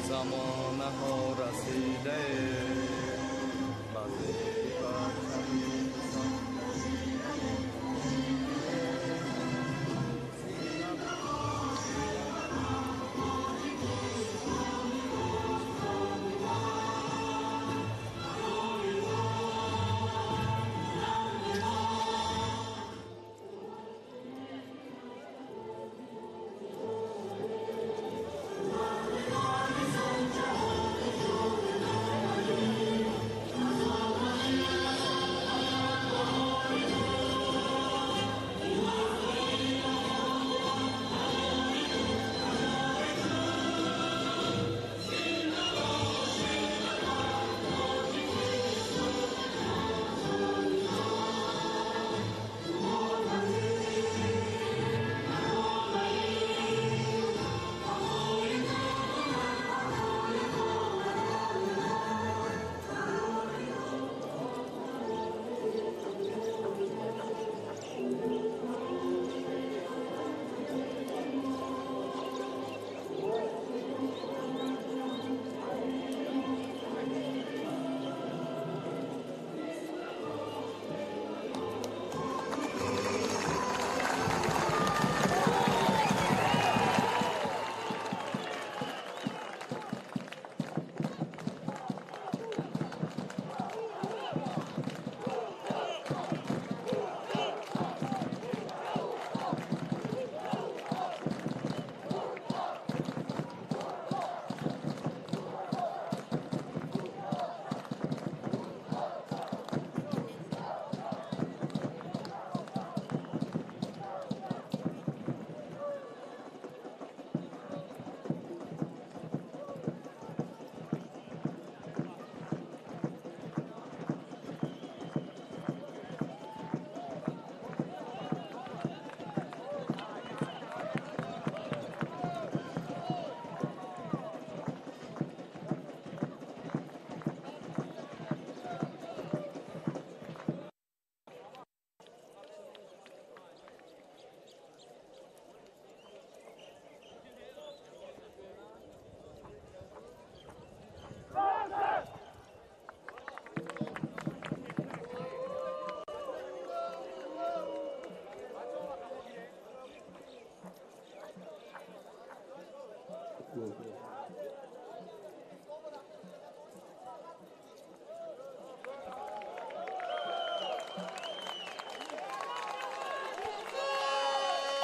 زمانه ها رسیده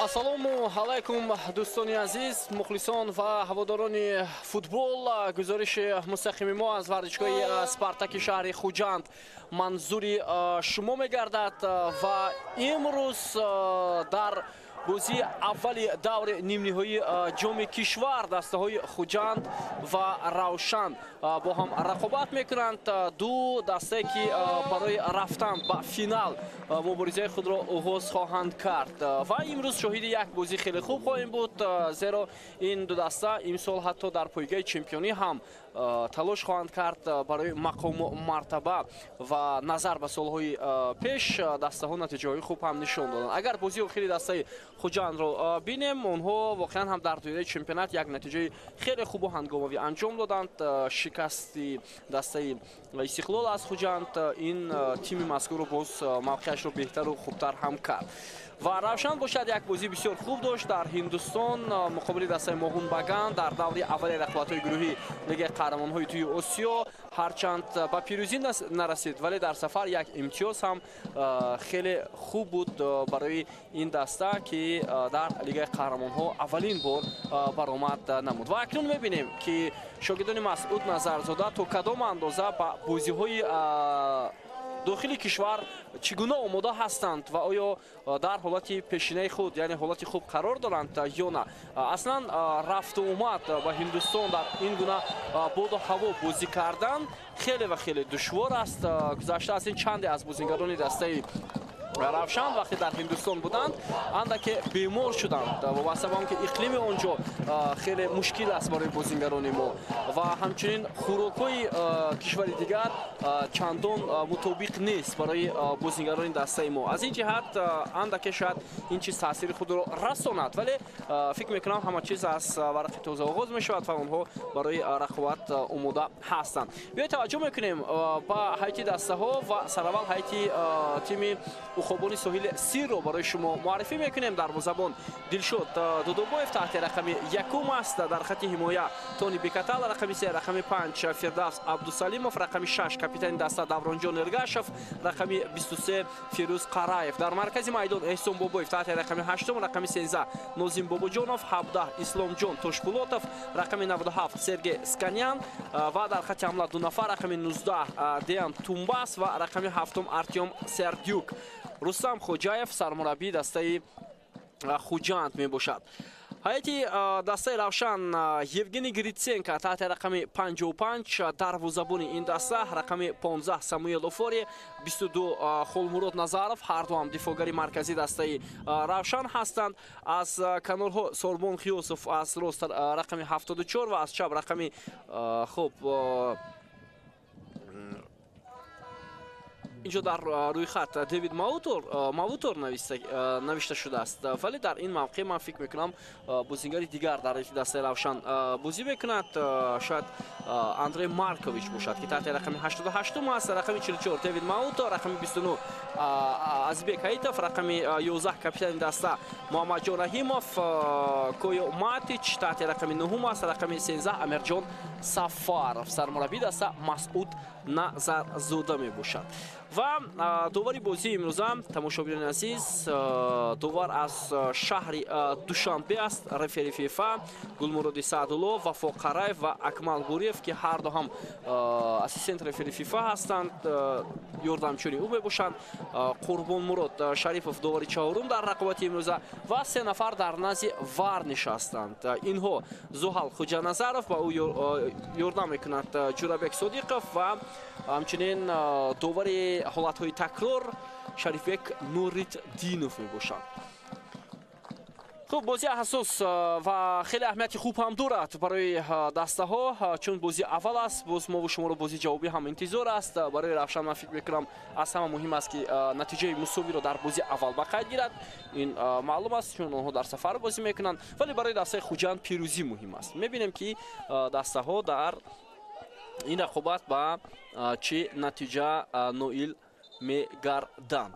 ассалому алайкум дӯстони азиз, мухлисон ва ҳаводорони футбол. гузориши мустақими мо аз варзишгоҳи Спартаки шаҳри Хуҷанд манзури шумо мегардад ва имрӯз дар бозии аввали даври нимниҳои ҷоми кишвар дастаҳои Хуҷанд ва Равшан бо ҳам рақобат мекунанд. ду дастае ки барои рафтан ба финал муборизаи худро оғоз хоҳанд кард ва имрӯз шоҳиди як бозии хеле хуб хоҳем буд, зеро ин ду даста имсол ҳатто дар пойгаи чемпионӣ ҳам талош хоҳанд кард барои мақому мартаба ва назар ба солҳои пеш дастаҳо натиҷаҳои хуб ҳам нишон доданд. агар бозии охири дастаи Хуҷандро бинем, онҳо воқеан ҳам дар доираи чемпионат як натиҷаи хеле хубу ҳангомавӣ анҷом доданд. шикасти дастаи Истиқлол аз Хуҷанд ин тими мазкурро боз мавқеашро беҳтару хубтар ҳам кард ва Равшан бошад як бозии бисёр хуб дошт дар Ҳиндустон муқобили дастаи Моҳун Баган дар даври аввали рақобатҳои гурӯҳи Лигаи қаҳрамонҳои тӯи Осиё. ҳарчанд ба пирӯзӣ нарасид, вале дар сафар як имтиёз ҳам хеле хуб буд барои ин даста ки дар Лигаи қаҳрамонҳо аввалин бор баромад намуд. ва акнун мебинем ки шогирдони Масъуд Назарзода то кадом андоза ба бозиҳои дохили кишвар чӣ гуна омода ҳастанд ва оё дар ҳолати пешинаи худ, яъне ҳолати хуб қарор доранд ё на. аслан рафту омад ба Ҳиндустон дар ин гуна боду ҳаво бозӣ кардан хеле ва хеле душвор аст. гузашта аз ин чанде аз бозигарони дастаи равшан вақте дар ҳиндустон буданд андаке бемор шуданд вобаста ба он ки иқлими онҷо хеле мушкил аст барои бозингарони мо ва ҳамчунин хӯрокҳои кишвари дигар чандон мутобиқ нест барои бозингарони дастаи мо. Аз ин ҷиҳат андаке шояд ин чиз таъсири худро расонад, вале фикр мекунам ҳама чиз аз варақи тоза оғоз мешавад ва онҳо барои рақобат омода ҳастанд. биёед таваҷҷӯҳ мекунем ба ҳайати дастаҳо ва сараввал ҳайати тими ухобони соҳили сирро барои шумо муаррифӣ мекунем. дарвозабон Дилшод Дудубоев таҳти рақами 1 аст, дар хати ҳимоя Тони Бекатал, рақами 3, рақами 5 Фирдавс Абдусалимов, рақами 6 капитани даста Давронҷон Эргашев, рақами 23 Фирӯз Қараев. дар маркази майдон Эҳсон Бобоев таҳти рақами 8, рақами 13 Нозим Бобоҷонов, 17 Исломҷон Тошпулотов, рақами 97 Сергей Сканян ва дар хати ҳамла ду нафар рақами 19 Деян Тумбас ва рақами 7 Артём Сердюк. Рустам Хоҷаев сармураббии дастаи Хуҷанд мебошад. ҳайати дастаи равшан Евгений Гритсенко таҳти рақами 55, дарвозабони ин даста рақами 15 Самуил Офори, 22 Холмурод Назаров, ҳарду ҳам дифоъгари маркази дастаи равшан ҳастанд. аз канорҳо Сорбон Хиёсов аз рост рақами 74 ва аз чап рақами хуб инҷо дар рӯйхат Девид Мавутор навишта шудааст, вале дар ин мавқеъ ман фикр мекунам бозингари дигар дар дастаи равшан бозӣ мекунад, шояд Андрей Маркович бошад ки таҳти рақами 88 аст, рақами 44 Девид Мавутор, рақами 29 Азбек Ҳаитов, рақами 11 капитани даста Муҳаммадҷон Раҳимов, Койо Матич таҳти рақами 9 аст, рақами 13 Амирҷон Сафаров, сармураббии даста Масъуд Назарзода мебошад. ва довари бозии имрӯза тамошобинони азиз, довар аз шаҳри Душанбе аст, рефери ФИФА Гулмуроди Саъдулло, Вафо Қараев ва Акмал Гуриев ки ҳарду ҳам ассистент рефери ФИФА ҳастанд, ёрдамчуни ӯ мебошанд. Қурбонмурод Шарифов довари чаҳорум дар рақобати имрӯза ва 3 нафар дар назди ВАР нишастанд. инҳо Зуҳал Хуҷаназаров ба ӯ ёрдам мекунад Ҷурабек Содиқов ва ҳамчунин довари ҳолатҳои такрор Шарифбек Нуриддинов мебошанд. хуб, бозии ҳассос ва хеле аҳамияти хуб ҳам дорад барои дастаҳо, чун бозии аввал аст. боз мову шуморо бозии ҷавобӣ ҳам интизор аст. барои равшан ман фикр мекунам аз ҳама муҳим аст ки натиҷаи мусовиро дар бозии аввал ба қайд гирад. ин маълум аст, чун онҳо дар сафар бозӣ мекунанд, вале барои дастаи Хуҷанд пирӯзӣ муҳим аст. мебинем ки дастаҳо дар ин рақобат ба чӣ натиҷа ноил мегарданд.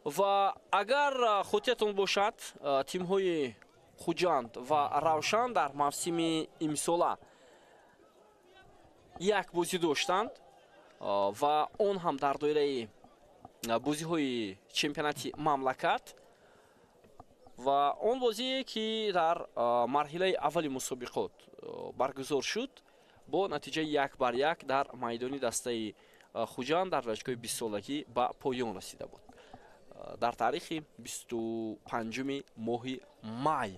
ва агар хотиятон бошад, тимҳои Хуҷанд ва Равшан дар мавсими имсола як бозӣ доштанд ва он ҳам дар доираи бозиҳои чемпионати мамлакат ва он бозие ки дар марҳилаи аввали мусобиқот баргузор шуд бо натиҷаи 1-1 дар майдони дастаи Хуҷанд дар рашкои 20 солагӣ ба поён расида буд. дар таърихи 25 моҳи май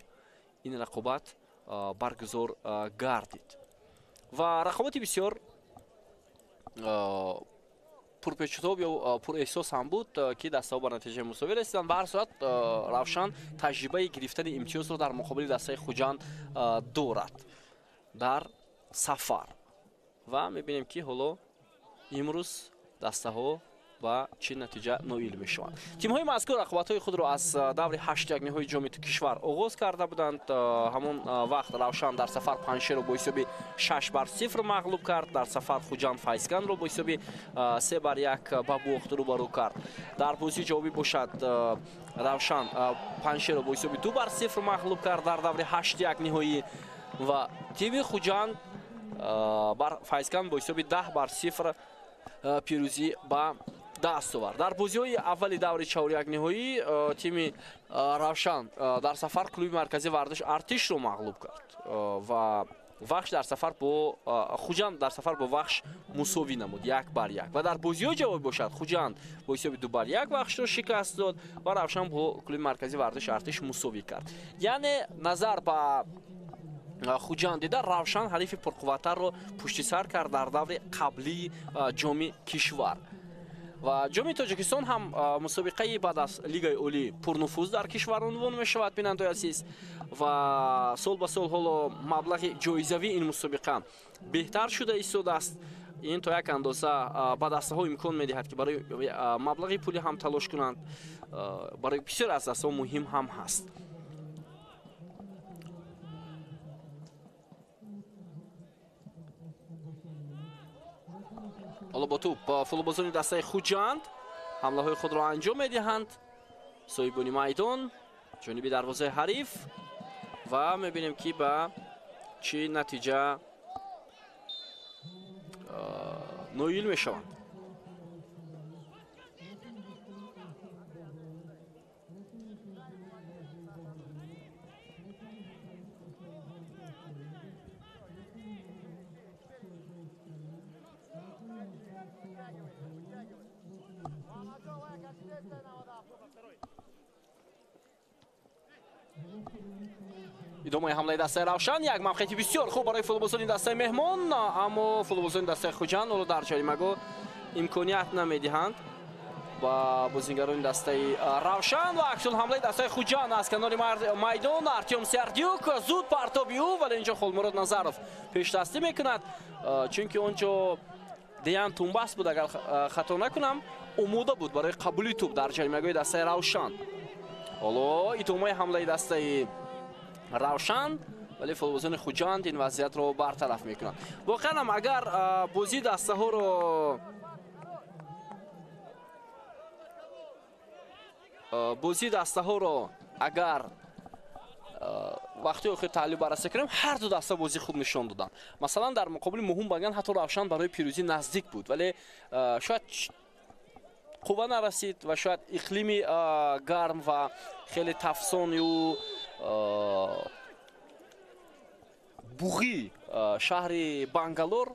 ин рақобат баргузор гардид ва рақобати бисёр пурпечутоб ё пурэҳсос ҳам буд ки дастаҳо ба натиҷаи мусовӣ расиданд. ба ҳар сурат Равшан таҷрибаи гирифтани имтиёзро дар муқобили дастаи Хуҷанд дорад дар сафар ва мебинем ки ҳоло имрӯз дастаҳо ба чӣ натиҷа ноил мешаванд. тимҳои мазкур рақобатҳои худро аз даври 8 ягниҳои ҷоми кишвар оғоз карда буданд. ҳамон вақт Равшан дар сафар Паншерро бо ҳисоби 6-0 мағлуб кард. дар сафар Хуҷанд Файзганро бо ҳисоби 3-1 ба бохт рӯбарӯ кард. дар бозии ҷавобӣ бошад Равшан Паншерро бо ҳисоби 2-0 мағлуб кард дар даври 8 ягниҳоӣ ва тими Хуҷанд бар Файзган бо ҳисоби 10-0 пирӯзӣ ба даст овард. дар бозиҳои аввали даври 4 ягниҳоӣ тими Равшан дар сафар клуби марказии варзиш Артишро мағлуб кард ва Вахш дар сафар бо Хуҷанд дар сафар бо Вахш мусовӣ намуд 1-1 ва дар бозиҳои ҷавобӣ бошад Хуҷанд бо ҳисоби 2-1 Вахшро шикаст дод ва Равшан бо клуби марказии варзиш Артиш мусовӣ кард. яъне назар ба Хуҷанд дида Равшан ҳарифи пурқувваттарро пушти сар кард дар даври қаблии ҷоми кишвар ва ҷоми тоҷикистон ҳам мусобиқаи баъд аз лигаи олӣ пурнуфуз дар кишвар унвон мешавад. бинандаи азиз, ва сол ба сол ҳоло маблағи ҷоизавии ин мусобиқа беҳтар шуда истодааст. ин то як андоза ба дастаҳо имкон медиҳад ки барои маблағи пулӣ ҳам талош кунанд. барои бисёр аз дастаҳо муҳим ҳам ҳаст. ҳоло бо туп футболбозони дастаи Хуҷанд ҳамлаҳои худро анҷом медиҳанд. соҳибони майдон ҷониби дарвозаи ҳариф ва мебинем ки ба чӣ натиҷа ноил мешаванд. идомаи ҳамлаи дастаи Равшан, як мавқеъи бисёр хуб барои футболбозони дастаи меҳмон, аммо футболбозони дастаи Хуҷанд ҳоло дар ҷаримагоҳ имконият намедиҳанд ба бозингарони дастаи Равшан. ва аксун ҳамлаи дастаи Хуҷанд аз канори майдон Артём Сердюк, зуд партоби ӯ, вале инҷо Холмурод Назаров пештастӣ мекунад, чунки онҷо Деян Тумбас буд, агар хато накунам, омода буд барои қабули туп дар ҷаримагоҳи дастаи Равшан. ҳоло идомаи ҳамлаи дастаи Равшан, вале футболбозони Хуҷанд ин вазъиятро бартараф мекунанд. воқеан ҳам агар бозии дастаҳоро агар вақти охир таҳлил баррасӣ кунем, ҳар ду даста бозии хуб нишон доданд. масалан дар муқобили Муҳим Баган ҳатто Равшан барои пирӯзӣ наздик буд, вале шояд қувва нарасид ва шояд иқлими гарм ва хеле тафсони ӯ буғӣ шаҳри Бангалор,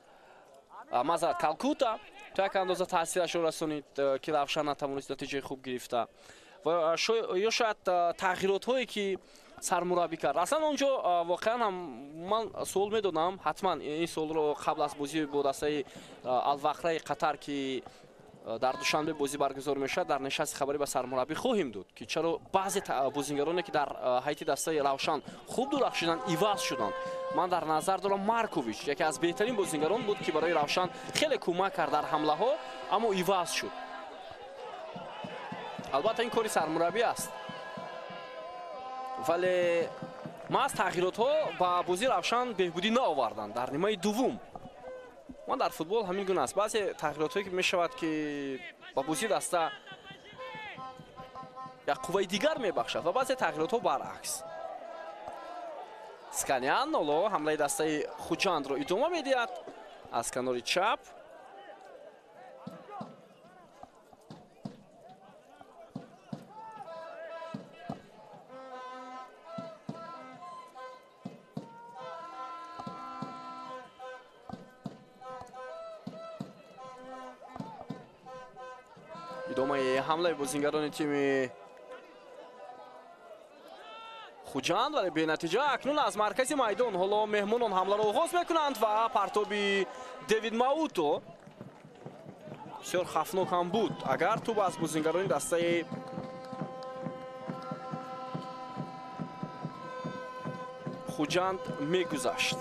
мазарат Калкута, то як андоза таъсирашро расонид ки Равшан натавонист натиҷаи хуб гирифта. ва ё шояд тағйиротҳое ки сармураббӣ кард. аслан онҷо воқеан ҳам ман суол медодам, ҳатман ин суолро қабл аз бозӣ бо дастаи Алвақраи Қатар ки дар душанбе бозӣ баргузор мешавад, дар нишасти хабарӣ ба сармураббӣ хоҳем дод ки чаро баъзе бозингароне ки дар ҳайати дастаи Равшан хуб дурахшиданд, иваз шуданд. ман дар назар дорам Маркович, яке аз беҳтарин бозингарон буд ки барои Равшан хеле кӯмак кард дар ҳамлаҳо, аммо иваз шуд. албатта ин кори сармураббӣ аст, вале маҳз тағйиротҳо ба бозии Равшан беҳбудӣ наоварданд дар нимаи дуввум. ман дар футбол ҳамин гуна аст. баъзе тағйиротҳое ки мешавад ки ба бозии даста як қувваи дигар мебахшад ва баъзе тағйиротҳо баръакс. Сканян ҳоло ҳамлаи дастаи Хуҷандро идома медиҳад аз канори чап. идомаи ҳамлаи бозингарони тими Хуҷанд, вале бенатиҷа. акнун аз маркази майдон ҳоло меҳмонон ҳамларо оғоз мекунанд ва партоби Девид Мауто бисёр хафнок ҳам буд агар туб аз бозингарони дастаи Хуҷанд мегузашт.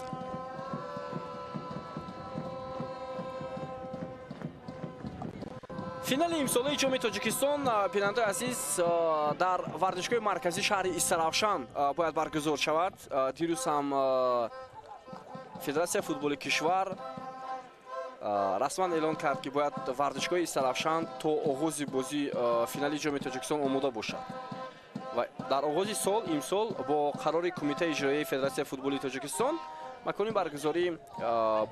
финали имсолаи ҷоми Тоҷикистон, бинандаи азиз, дар варзишгоҳи марказии шаҳри Истаравшан бояд баргузор шавад. дирӯз ҳам Федератсияи футболи кишвар расман эълон кард ки бояд варзишгоҳи Истаравшан то оғози бозии финали ҷоми Тоҷикистон омода бошад. ва дар оғози сол имсол бо қарори кумитаи иҷроияи Федератсияи футболи Тоҷикистон макони баргузории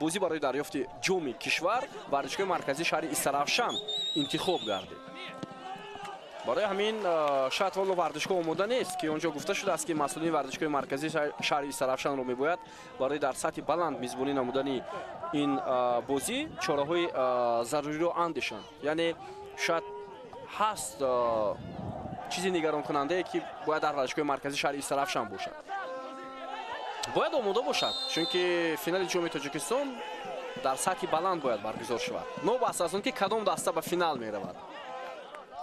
бозӣ барои дарёфти ҷоми кишвар варзишгоҳи марказии шаҳри Истаравшан интихоб гардид. барои ҳамин шояд ҳоло варзишгоҳ омода нест ки онҷо гуфта шудааст ки масъулини варзишгоҳи марказии шаҳри Истаравшанро мебояд барои дар сатҳи баланд мизбонӣ намудани ин бозӣ чораҳои заруриро андешанд. яъне шояд ҳаст чизи нигаронкунандае ки бояд дар варзишгоҳи марказии шаҳри Истаравшан бошад. бояд омода бошад, чунки финали ҷоми Тоҷикистон дар сатҳи баланд бояд баргузор шавад, нобаста аз он ки кадом даста ба финал меравад.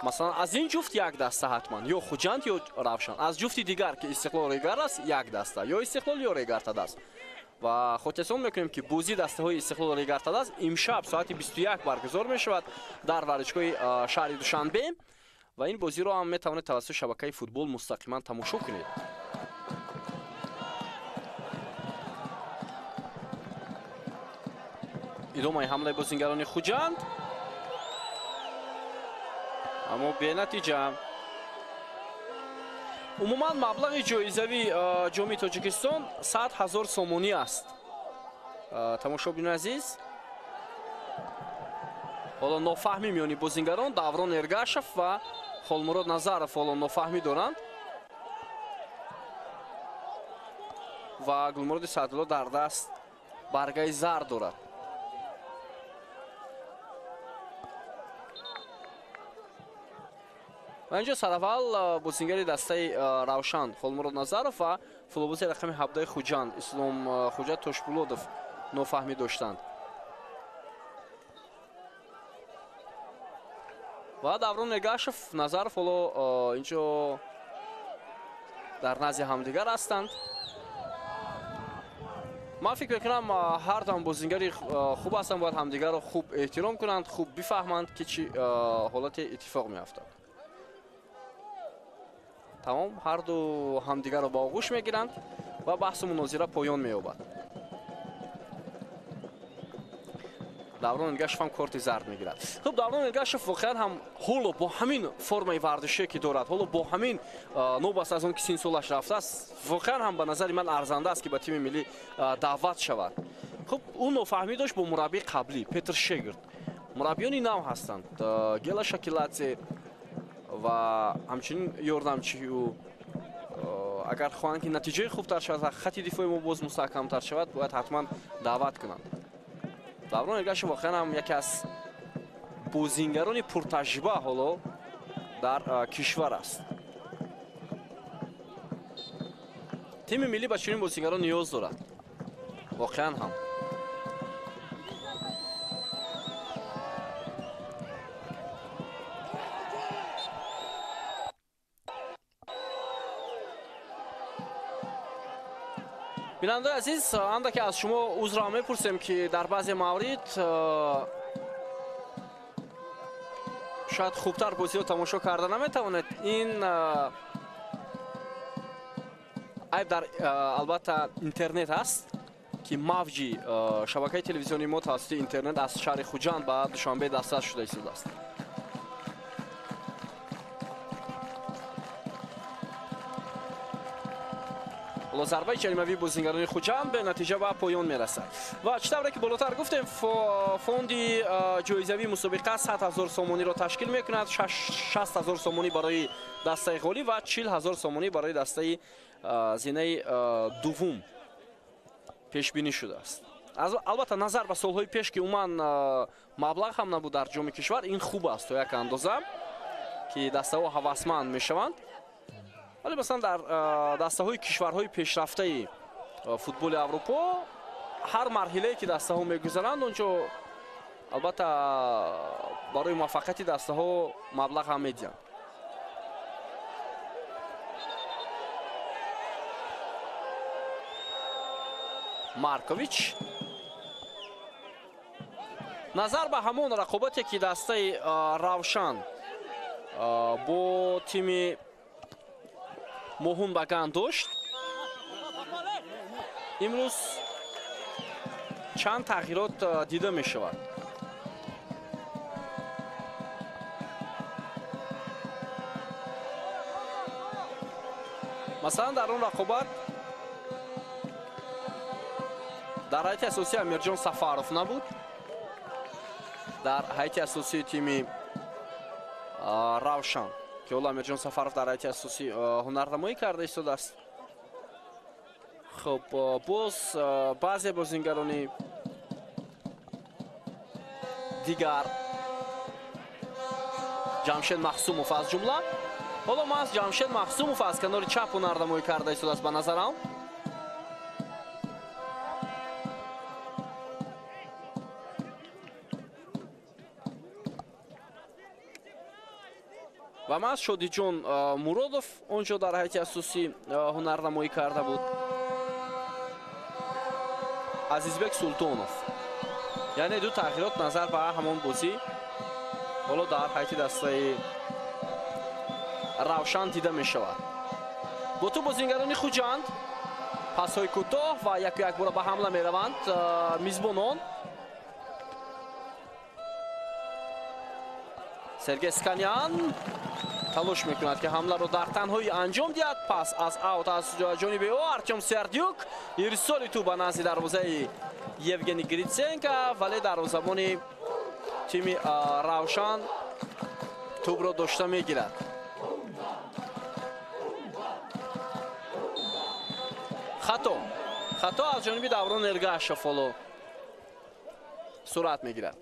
Масалан аз ин ҷуфт як даста ҳатман ё Хуҷанд ё Равшан, аз ҷуфти дигар ки Истиқлол Регар аст як даста, ё Истиқлол ё Регартадаст. ва хотиррасон мекунем ки бозӣ дастаҳои Истиқлол Регартадаст имшаб соати 21 баргузор мешавад дар варзишгоҳи шаҳри Душанбе ва ин бозиро ҳам метавонед тавассути шабакаи футбол мустақиман тамошо кунед. идомаи ҳамлаи бозингарони Хуҷанд, аммо бенатиҷа. умуман маблағи ҷоизавии ҷоми Тоҷикистон 100 000 сомонӣ аст. тамошобини азиз, ҳоло нофаҳмӣ миёни бозингарон Даврон Эргашев ва Холмурод Назаров ҳоло нофаҳмӣ доранд ва Гулмуроди Саъдулло дар даст баргаи зар дорад. ва инҷо сараввал бозингари дастаи Равшан Холмурод Назаров ва футболбози рақами 17 Хуҷанд Ислом Хуҷат Тошпулодов нофаҳмӣ доштанд. ва Даврон Эргашев, Назаров ҳоло инҷо дар назди ҳамдигар ҳастанд. ман фикр мекунам ҳар дам бозингари хуб ҳастанд, бояд ҳамдигарро хуб эҳтиром кунанд, хуб бифаҳманд ки чӣ ҳолате иттифоқ меафтад. тамом ҳар ду ҳамдигарро ба оғӯш мегиранд ва баҳсу мунозира поён меёбад. Даврон Эргашев ҳам корти зард мегирад. хуб, Даврон Эргашев воқеан ҳам ҳоло бо ҳамин формаи варзишие ки дорад, ҳоло бо ҳамин нобаста аз он ки син солаш рафтааст, воқеан ҳам ба назари ман арзанда аст ки ба тими миллӣ даъват шавад. хуб, ӯ нофаҳмӣ дошт бо мураббии қаблӣ Петр Шегирд. мураббиёни нав ҳастанд, Гела Шакиладзе ва ҳамчунин ёрдамчиу. агар хоҳанд ки натиҷаи хубтар шавад ва хати дифои мо боз мустаҳкамтар шавад, бояд ҳатман даъват кунанд. Даврон Эргашев воқеан ҳам яке аз бозингарони пуртаҷриба ҳоло дар кишвар аст. тими миллӣ ба чунин бозингарон ниёз дорад. воқеан ҳам бинандаи азиз, андаке аз шумо узрам мепурсем ки дар баъзе маврид шояд хубтар бозиро тамошо карда наметавонед. ин айб дар албатта интернет аст ки мавҷи шабакаи телевизиони мо тавассути интернет аз шаҳри Хуҷанд ба Душанбе дастрас шуда истодааст. зарбаи ҷаримавии бозингарони Хуҷанд бе натиҷа ба поён мерасад. ва чӣ тавре ки болотар гуфтем, фонди ҷоизавии мусобиқа 100 000 сомониро ташкил мекунад. 60 000 сомонӣ барои дастаи ғолиб ва 40 000 сомонӣ барои дастаи зинаи дуввум пешбинӣ шудааст. албатта назар ба солҳои пеш ки умуман маблағ ҳам набуд дар ҷоми кишвар, ин хуб аст то як андоза ки дастаҳо ҳавасманд мешаванд. вале масалан дар дастаҳои кишварҳои пешрафтаи футболи Аврупо ҳар марҳилае ки дастаҳо мегузаранд, онҷо албатта барои муваффақияти дастаҳо маблағ ҳам медиҳанд. Маркович назар ба ҳамон рақобате ки дастаи Равшан бо тими Моҳун Баган дошт, имрӯз чанд тағйирот дида мешавад. масалан дар он рақобат дар ҳайати асосии Амирҷон Сафаров набуд, дар ҳайати асосии тими Равшан ки ҳоло Амирҷон Сафаров дар ҳайати асосӣ ҳунарнамоӣ карда истодааст. хуб, боз баъзе бозингарони дигар, Ҷамшед Махсумов аз ҷумла. ҳоло ман аз Ҷамшед Махсумов аз канори чап ҳунарнамоӣ карда истодааст ба назарам. ва мас Шодиҷон Муродов онҷо дар ҳайати асосӣ ҳунарнамоӣ карда буд. Азизбек Султонов. Яъне ду тағйирот назар ба ҳамон бозӣ ҳоло дар ҳайати дастаи Равшан дида мешавад. Бо ту бозингарони Хуҷанд пасҳои кӯтоҳ ва як бора ба ҳамла мераванд мизбонон. Сергей Сканян талош мекунад ки ҳамларо дар танҳоӣ анҷом диҳад. Пас аз аут аз ҷониби ӯ Артем Сердюк ирсоли ту ба назди дарвозаи Евгений Гриценко, вале дарвозабони тими Равшан тӯбро дошта мегирад. хато аз ҷониби Даврон Эргашев ҳоло сурат мегирад.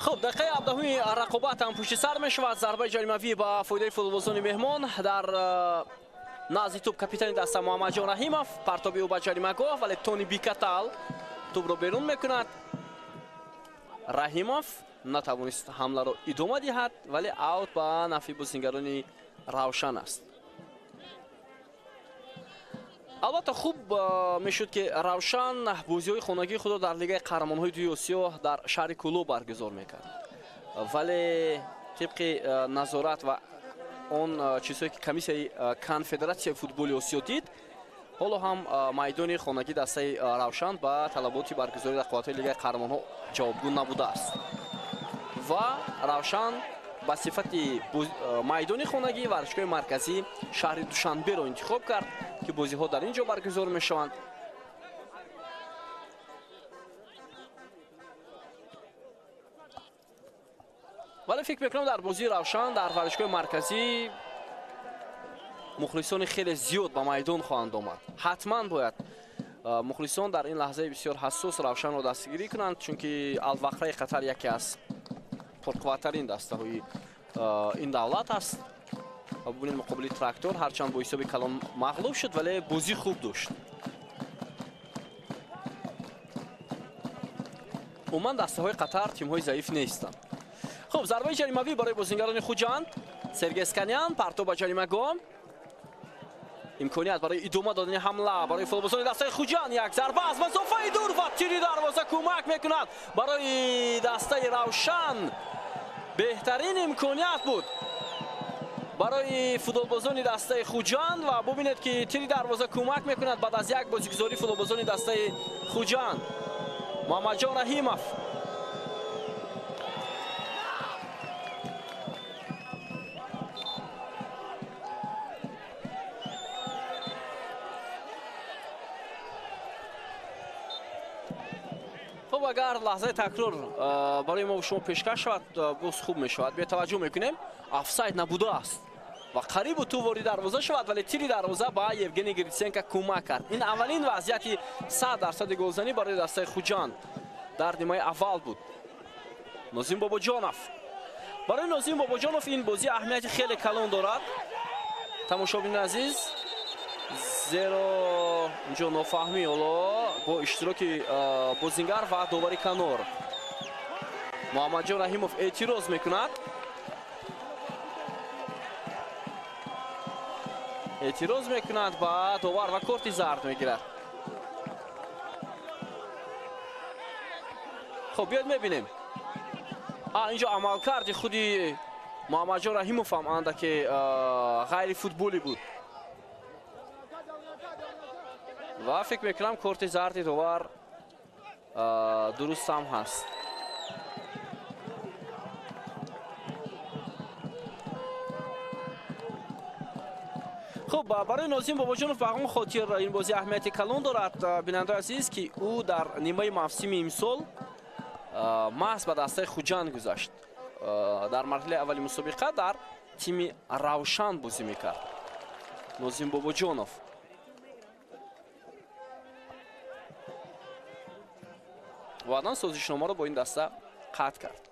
خب دقیقه 17 رقابت هم پشت سر میشود. ضربه جریمه‌ای با فایده فوتبالبازان مهمان در نزد توپ کاپیتان دست محمد جان رحیمов پرتابی او به جریمه‌گاه، ولی تونی بیکاتال توپ رو بیرون میکند. رحیمов نتوانست حمله رو ادامه دهد، ولی اوت به نفع بازیگران روشن است. البته خوب میشد که روشن بازی‌های خانگی خود در لیگ قهرمان‌های دوی آسیا در شهر کولو برگزار میکرد، ولی طبق نظارت و اون چیزهایی که کمیسیون کنفدراسیون فوتبال آسیا دید، حالا هم میدان خانگی دسته روشن با طلبات برگزاری رقابت‌های لیگ قهرمان‌ها جوابگو نبوده است و روشن با صفت میدان خانگی ورزشگاه مرکزی شهر دوشنبه را انتخاب کرد که بازی‌ها در اینجا برگزار می‌شوند. ولی فکر می‌کنم در بازی روشن در ورزشگاه مرکزی مخلصان خیلی زیاد به میدان خواهند آمد. حتما باید مخلصان در این لحظه بسیار حساس روشن را دستگیری کنند، چون که الوقره قطر یکی از پرقوترین دسته‌های این دولت است. ببینید مقابل تراکتور هرچند با حساب کلان مغلوب شد، ولی بازی خوب داشت. عموما دسته‌های قطر تیم‌های ضعیف نیستند. خب ضربه جریمه‌ای برای بازیگران خوجند. سرگی اسکانیان پرتو به جریمه‌گاه. امکانیت برای ادامه دادن حمله برای فوتبالبازان دسته خوجند. یک ضربه از مسافه دور و تیری دروازه کمک میکند برای دسته روشن. بهترین امکانیت بود برای فوتبالبازان دسته خوجند و ببینید که تیری دروازه کمک میکند بعد از یک بازیگذاری فوتبالبازان دسته خوجند. محمد جان رحیمов. خب اگر لحظه تکرار برای ما و شما پیشکش شود باز خوب می شود. به توجه میکنیم آفساید نبوده است و قریب تو وارد دروازه شود، ولی تیری دروازه با یوگنی گریتسنکو کمک کرد. این اولین وضعیت 100% گلزنی برای دسته خوجند در نیمه اول بود. نازیم باباجانов. برای نازیم باباجانov این بازی اهمیت خیلی کلان دارد. تماشاچیان عزیز، زیرا اینجا نافهمی با اشتراک بازیگر و داوری کنار. محمد جان رحیمов اعتراض میکند. اعتراض میکند با داور و کارت زرد میگیرد. خب بیاید میبینیم. اینجا عملکرد خودی محمد جان رحیمov هم اندکی غیر فوتبالی بود و فکر میکنم کارت زرد داور درست هم هست. خب برای نازیم باباجانов به همون خاطر این بازی اهمیت کلان دارد بیننده عزیز که او در نیمه موسم امسال محض به دسته خوجند گذاشت. در مرحله اولی مسابقه در تیم روشن بازی میکرد. نازیم باباجانов بعداً سازشنامه را با این دسته قطع کرد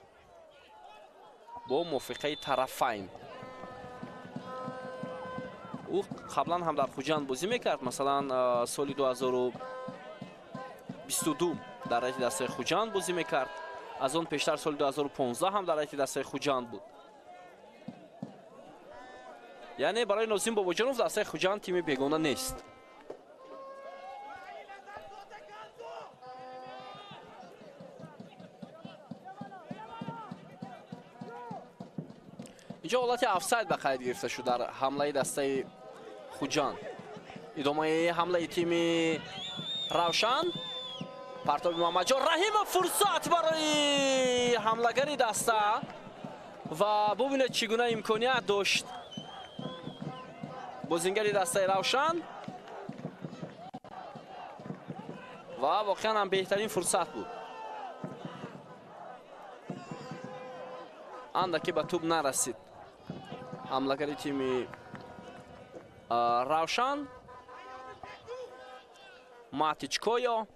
با موافقه طرفین. او قبلا هم در خوجند بازی میکرد، مثلا سال 2022 در رایت دسته خوجند بازی میکرد، از اون پیشتر سال 2015 هم در رایت دسته خوجند بود. یعنی برای نازیم باباجانov دسته خوجند تیم بیگانه نیست. اینجا حالت افساید به قید گرفته شد در حمله دسته خوجند. ادامه حمله تیم روشن، پرتاب محمدجان رحیم، فرصت برای حملهگری دسته و ببینید چگونه امکانیت داشت بازیگری دسته روشن و واقعا هم بهترین فرصت بود. اندکی به توپ نرسید حملهگری تیم روشن. ماتیچکویا،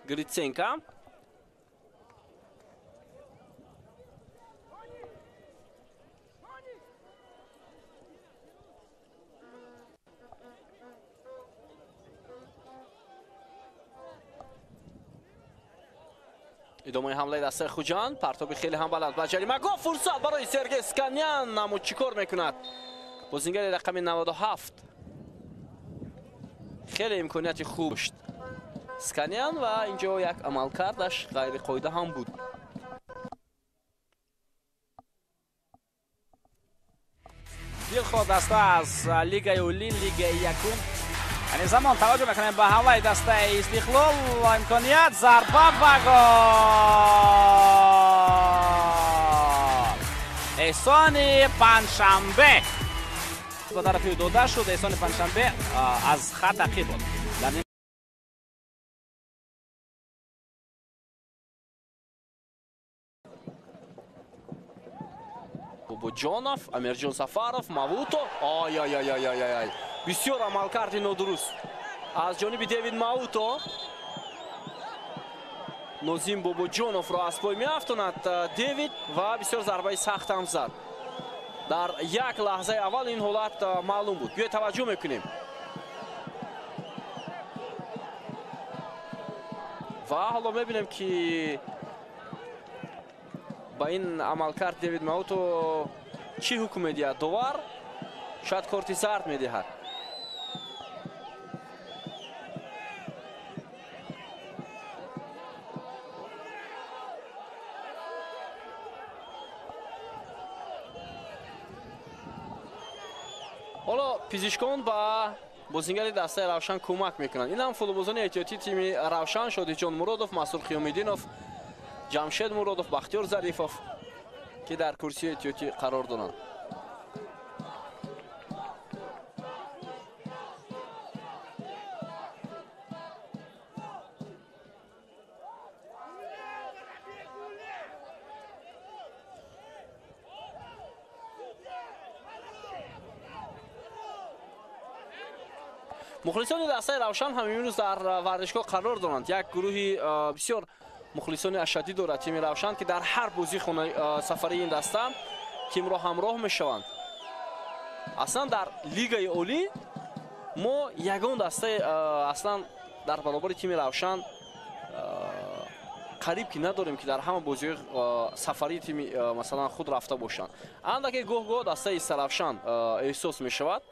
گریتسنکا، ادامه حمله دسته خوجند، پرتاب خیلی هم بلند به جریمه گاه، فرصت برای سرگی اسکانیان، اما چیکار میکند بازیگر رقم 97. خیلی امکانیت خوب داشت اسکانیان و اینجا یک عملکردش غیر قاعده هم بود. دلخواه دسته از لیگ اولی، لیگ یکم. یعنی زمان توجه میکنیم به حمله دسته استقلال و امکانیت ضربه و گل. احسان پنجشنبه با طرفی داده شد. احسان پنجشنبه از خط عقب بود. باباجانов، امирҷон сафаров، мавуто. ай ай ай ай ай ай, бисёр амалкарди нодуруст аз ҷониби Девид Мавуто. нозим бобоҷоновро аз пой меафтонад Девид ва бисёр зарбаи сахт ҳам зад. дар як лаҳзаи аввал ин ҳолат маълум буд. биёед таваҷҷӯҳ мекунем ва ҳоло мебинем ки با این عملکرد دیوید ماوتو چی حکم میدهد؟ دوار شاید کارت زرد میدهد. حالا پزشکان با بازیگر دسته روشن کمک میکنند. این هم فوتبالبازان احتیاطی تیم روشن شادیجان مرادوف، مسعود خیام‌الدینوف، جمشید مرادوف، بختیار ظریفوف که در کرسی احتیاطی قرار دارند. مخلصان دسته روشن هم امروز در ورزشگاه قرار دارند. یک گروهی بسیار مخلصان اشدی دارد تیم روشن که در هر بازی خانه سفری این دسته تیم را همراه میشوند. اصلا در لیگ اولی ما یگان دسته اصلا در برابر تیم روشن قریب که نداریم که در همه بازی سفری تیم مثلا خود رفته باشند. اندکی گاه دسته روشن احساس میشود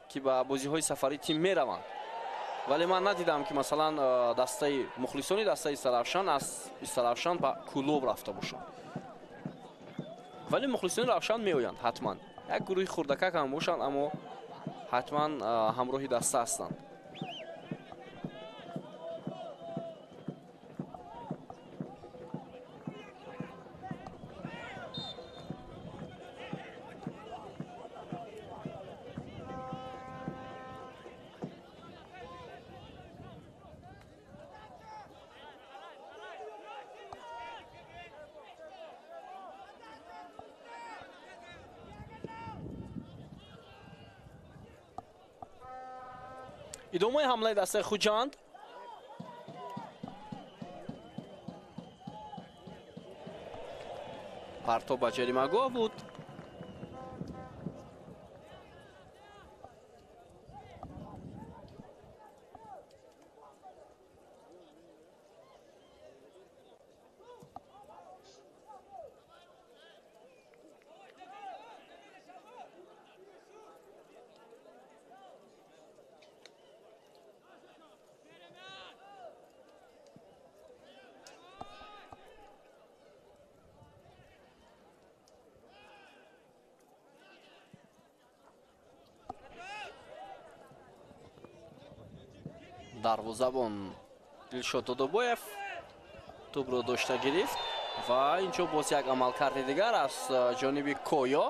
که با بازی های سفری تیم میروند، ولی من ندیدم که مثلا دسته مخلصانی دسته روشن از روشن به کلوب رفته باشند. ولی مخلصانی روشن میآیند حتما. یک گروه خردکک هم باشند اما حتما همراهی دسته هستند. идомаи ҳамлаи дастаи Хуҷанд. партоб ба ҷаримагоҳ буд. дарвозабон Дилшод Додобоев тӯбро дошта гирифт ва инҷо боз як амалкарди дигар аз ҷониби Коё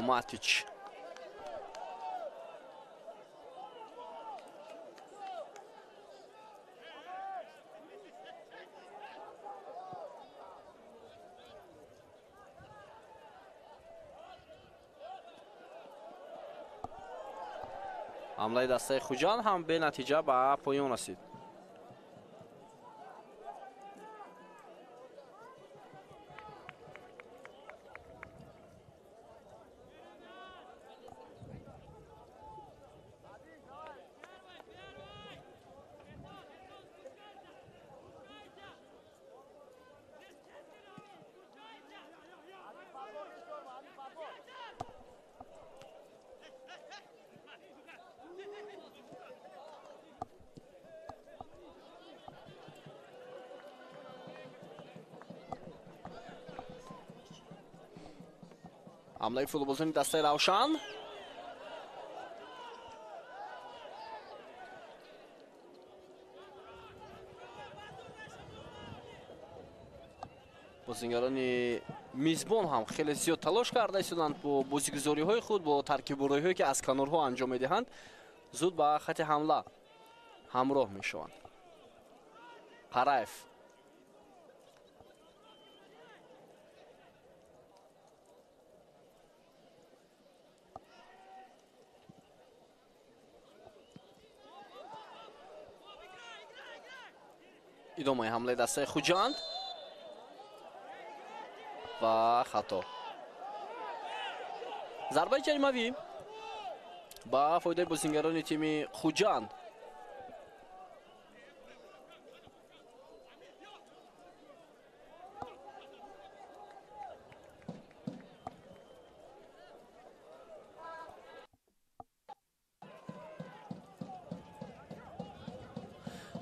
Матич. ҳамлаи дастаи Хуҷанд ҳам бенатиҷа ба поён расид. ҳамлаи футболзони дастаи Равшан. бозингарони мизбон ҳам хеле зиёд талош карда истоданд бо бозигузориҳои худ, бо таркиббуройҳое ки аз канорҳо анҷом медиҳанд, зуд ба хати ҳамла ҳамроҳ мешаванд. Қараев идомаи ҳамлаи дастаи Хуҷанд ва хато. зарбаи ҷаримавӣ ба фоидаи бозингарони тими Хуҷанд.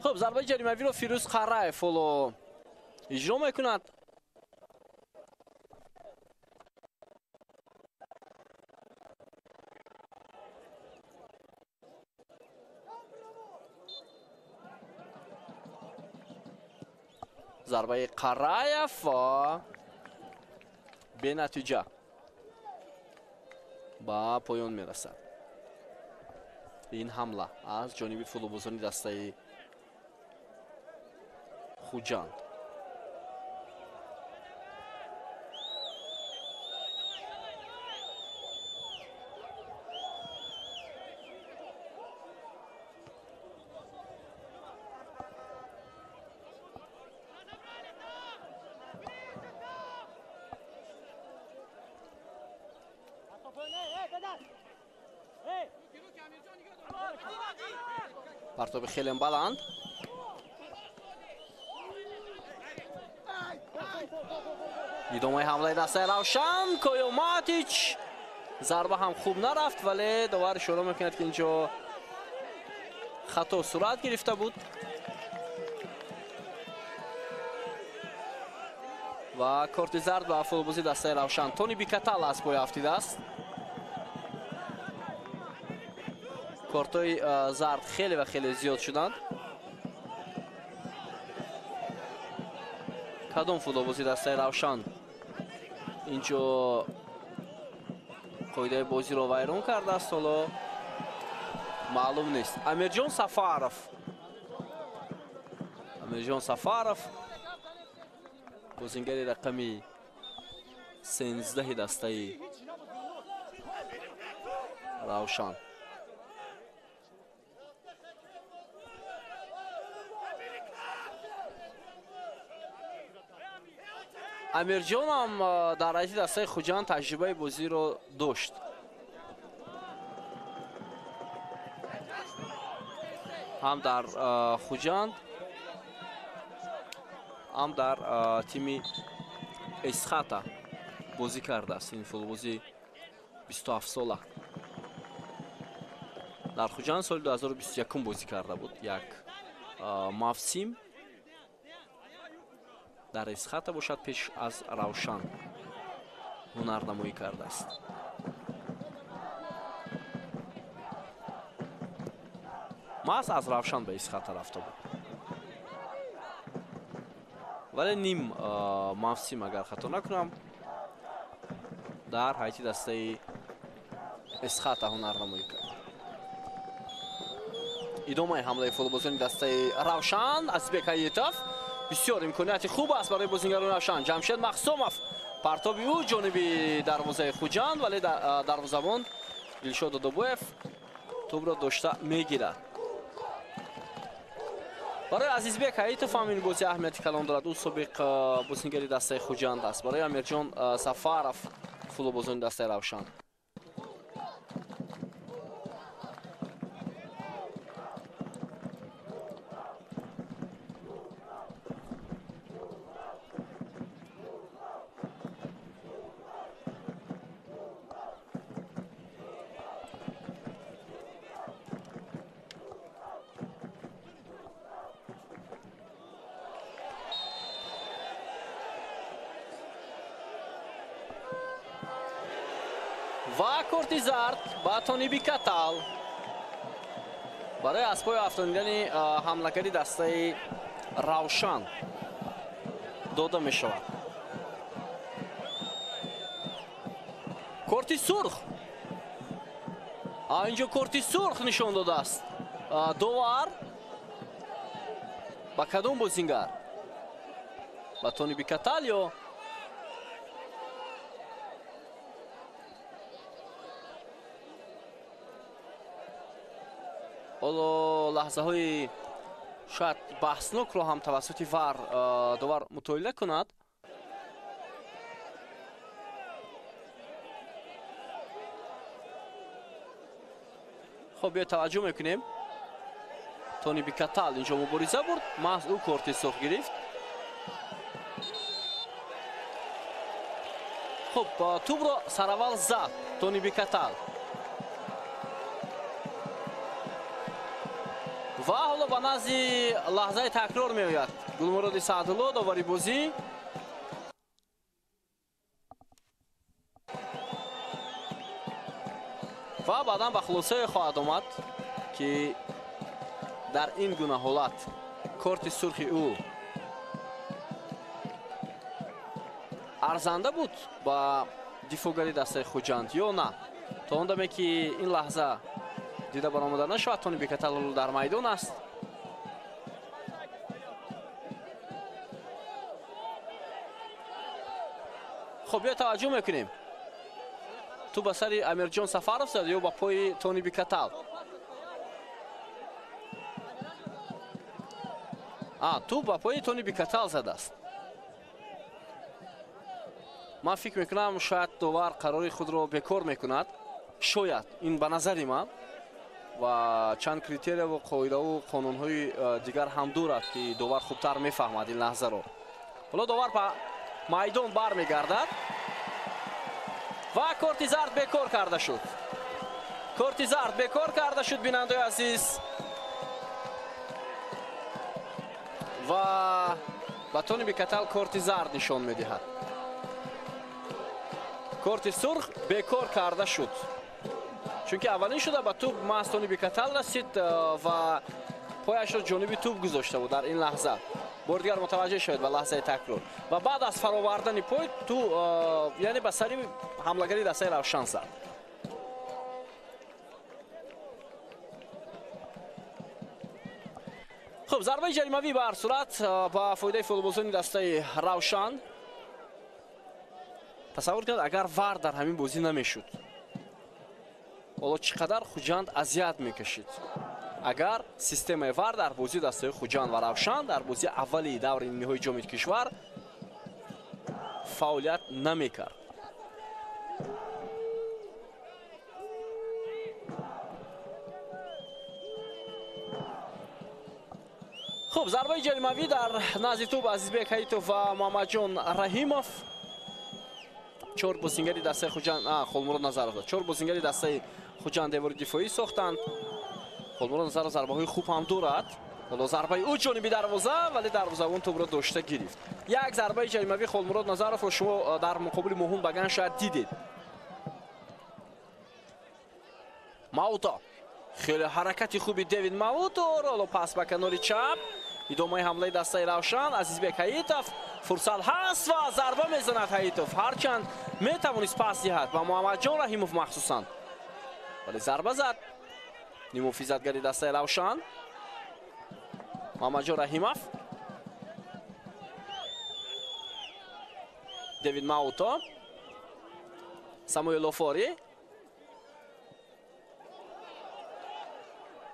خب ضربه جریمه‌ای رو فیروز قرائف فولو اجرا میکند. ضربه قرائف و به نتیجه با پایان میرسد این حمله از جانب فوتبالبازان دسته خوجند. پرتاب خیلی بلند. ادامه حمله دسته روشن. کویو ماتیچ ضربه هم خوب نرفت ولی داور اشاره میکند که اینجا خطا صورت گرفته بود و کارت زرد به فوتبالبازی دسته روشن. تونی بیکتال از پای افتیده است. کارتای زرد خیلی و خیلی زیاد شدند. کدام فوتبالبازی دسته روشن اینجا قاعده بازی رو ویران کرده است؟ حالا معلوم نیست. امیرجان سفارов بازیگر رقمی 13 دسته равшан. амирҷон ҳам дар ҳайати дастаи хуҷанд таҷрибаи бозиро дошт. ҳам дар хуҷанд ҳам дар тими эсхата бозӣ кардааст. ин футболбози 27 сола дар хуҷанд соли 2021 бозӣ карда буд. як мавсим дар эсхата бошад, пеш аз равшан ҳунарнамоӣ кардааст. маҳз аз равшан ба эсхата рафта буд, вале ним мавсим агар хато накунам дар ҳайати дастаи эсхата ҳунарнамоӣ кард. идомаи ҳамлаи футболбозони дастаи равшан Азизбек Ҳаитов. бисёр имконияти хуб аст барои бозингарони равшан. Ҷамшед Махсумов партоби ӯ ҷониби дарвозаи хуҷанд, вале дарвозабон Дилшод Додобоев тӯбро дошта мегирад. барои Азизбек Ҳаитов ҳам ин бозӣ аҳамияти калон дорад. ӯ собиқ бозингари дастаи хуҷанд аст. барои Амирҷон Сафаров футболбозони дастаи равшан. ва корти зард ба Тониби Катал барои аз пои афтонидани ҳамлагари дастаи равшан дода мешавад. корти сурх, инҷо корти сурх нишон додааст. довар ба кадом бозингар? ба Тониби Катал ё ҳоло лаҳзаҳои шояд баҳснокро ҳам тавассути вар довар мутоила кунад. хоб биё таваҷҷӯҳ мекунем. Тониби Катал инҷо мубориза бурд, маҳз ӯ корти сурх гирифт. хуб тӯбро сараввал зад Тониби Катал ва ҳоло ба назди лаҳзаи такрор меояд. Гулмуроди Саъдулло довари бозӣ. ва баъдан ба хулосае хоҳад омад ки дар ин гуна ҳолат корти сурхи ӯ арзанда буд ба дифоъгари дастаи хуҷанд ё на. то он даме ки ин лаҳза дида баромада нашавад, Тониби Катал дар майдон аст. хуб биё таваҷҷӯҳ мекунем. ту ба сари Амирҷон Сафаров зад ё ба пои Тониби Катал? ту ба пои Тониби Катал задааст. ман фикр мекунам шояд довар қарори худро бекор мекунад. шояд ин ба назари ман ва чанд критерияву қоидаву қонунҳои дигар ҳам дорад ки довар хубтар мефаҳмад ин лаҳзаро. ҳоло довар ба майдон бармегардад ва корти зард бекор карда шуд. корти зард бекор карда шуд бинандаи азиз. ва ба Тониби Катал корти зард нишон медиҳад. корти сурх бекор карда шуд. чунки аввалин шуда ба тӯб маҳз Тониби Катал расид ва пояшро ҷониби тӯб гузошта буд дар ин лаҳза. бори дигар мутаваҷҷеҳ шавед ба лаҳзаи такрор. ва баъд аз фаровардани пой ту яъне ба сари ҳамлагари дастаи равшан зад. хуб зарбаи ҷаримавӣ ба ҳар сурат ба фоидаи футболбозони дастаи равшан. тасаввур кунед агар вар дар ҳамин бозӣ намешуд, حالا چقدر خوجند اذیت میکشید. اگر سیستم وار در بازی دستای خوجند و روشن در بازی اولی دور نهایی جام کشور فعالیت نمیکرد. خب ضربه جریمه‌ای در نزد توپ عزیزبک حییتوف و محمد جان رحیمов. 4 بازیگری دسته خوجند خولمراد نظرов 4 بازیگری دسته خوجند دیوار دفاعی ساختند. خولمراد نظرов ضربه‌های خوب هم دارد. حالا ضربه او جانبی دروازه ولی دروازه‌بان توپ را داشته گرفت. یک ضربه جریمه‌ای خولمراد نظرов رو شما در مقابل موهون بگن شاید دیدید. ماوتا خیلی حرکتی خوبی دیوید ماوتا حالا پاس به کنار چپ. ادامه حمله دسته روشن عزیزبک حییتوف فرصت هست و ضربه میزند حییتوف هرچند میتوانست پاس دهد با محمد جان رحیمов مخصوصا ولی ضربه زد. نیموفی زدگری دسته روشن محمد جان رحیمov دیوید ماوتا ساموئل اوفاری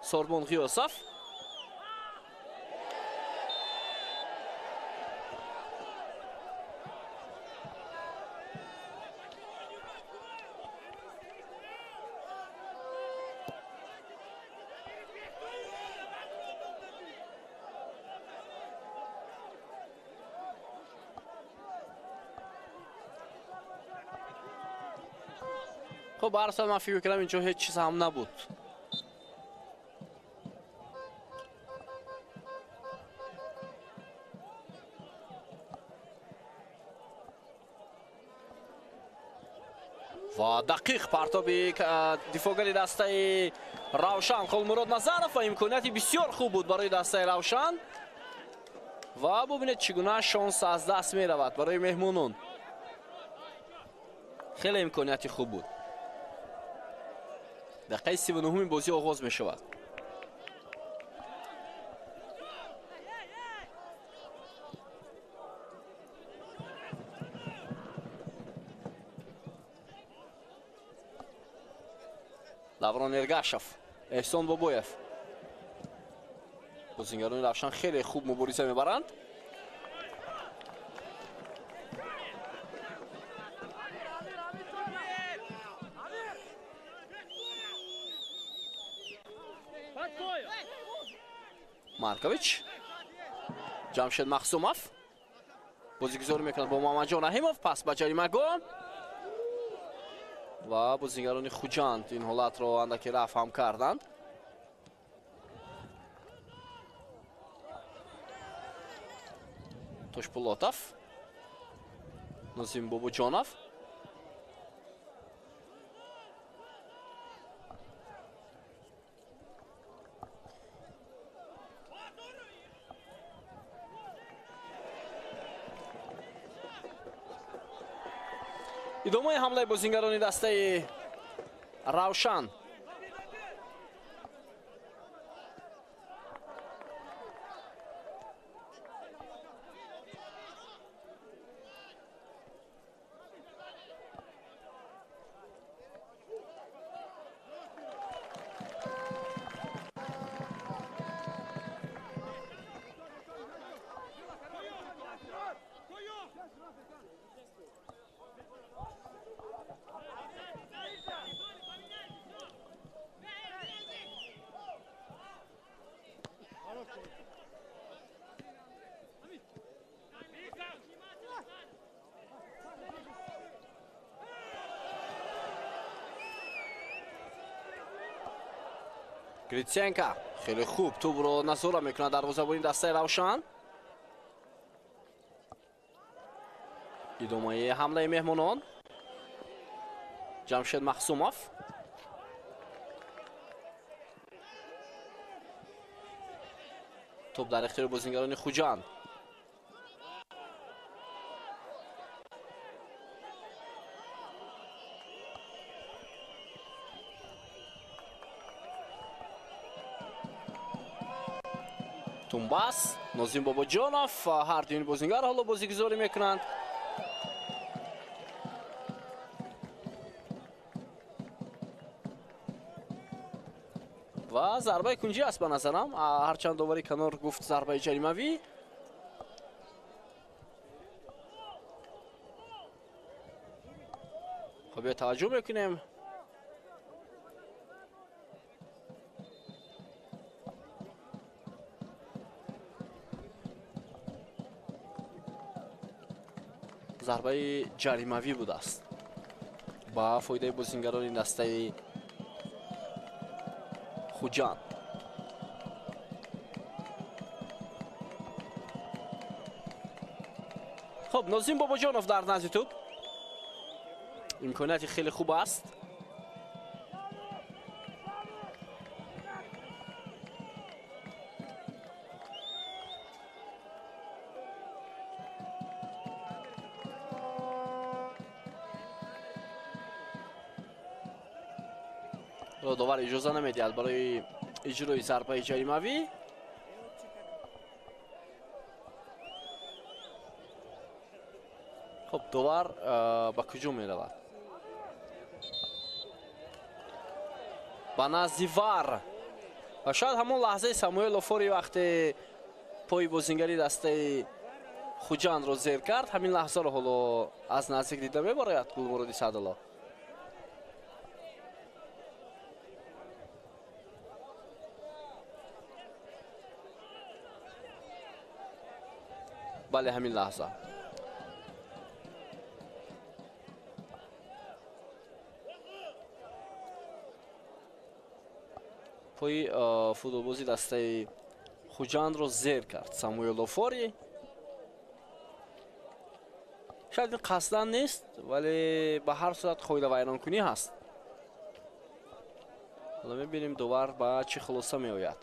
سوربون غیاسov خب به هر حال من فکر می‌کنم اینجا هیچ چیز هم نبود. و دقیق پرتاب دفاعگری دسته روشن خولمراد نظرov و امکانیتی بسیار خوب بود برای دسته روشن و ببینید چگونه شانس از دست می رود برای مهمونان. خیلی امکانیتی خوب بود. دقیقه 39 بازی آغاز می شود. لوران ارگاشف احسان بابویف بازیگران روشن خیلی خوب مبارزه میبرند. مارکوویچ جمشید مخصومov بازیگذاری میکند با محمد جان رحیمov پس به جریمه گل و بازیگران خوجند این حالت را اندکی رفع هم کردند. توشپولاتov نازیم بابوجانov ادامه حمله بازیگران دسته روشن گریتسینکا خیلی خوب توپ رو نظاره میکنه دروازه‌بان دسته روشن. ادامه حمله مهمانان جمشید مخصومov توپ در اختیار بازیگران خوجند. تونباس نازیم بابوجانov هر دوی بازیگر حالا بازیگذاری میکنند. ва зарбаи кунҷӣ аст ба назарам, ҳарчанд довари канор гуфт зарбаи ҷаримавӣ. хуб я таваҷҷӯҳ мекунем. зарбаи ҷаримавӣ будааст ба фоидаи бозингарони дастаи хуҷанд. хуб, Нозим Бобоҷонов дар назди туп. имконияти хеле хуб аст. довар иҷоза намедиҳад барои иҷрои зарбаи ҷаримавӣ. хуб, довар ба куҷо меравад? ба назди вар. ва шояд ҳамон лаҳзаи Самуэл Офори вақте пои бозингари дастаи хуҷандро зер кард, ҳамин лаҳзаро ҳоло аз наздик дида мебарояд Гулмуроди Саъдулло. бале, ҳамин лаҳза. пои футболбози дастаи хуҷандро зер кард Самуэл Офори. шояд ин қасдан нест, вале ба ҳар сурат қоидавайронкунӣ ҳаст. ҳоло мебинем довар ба чӣ хулоса меояд.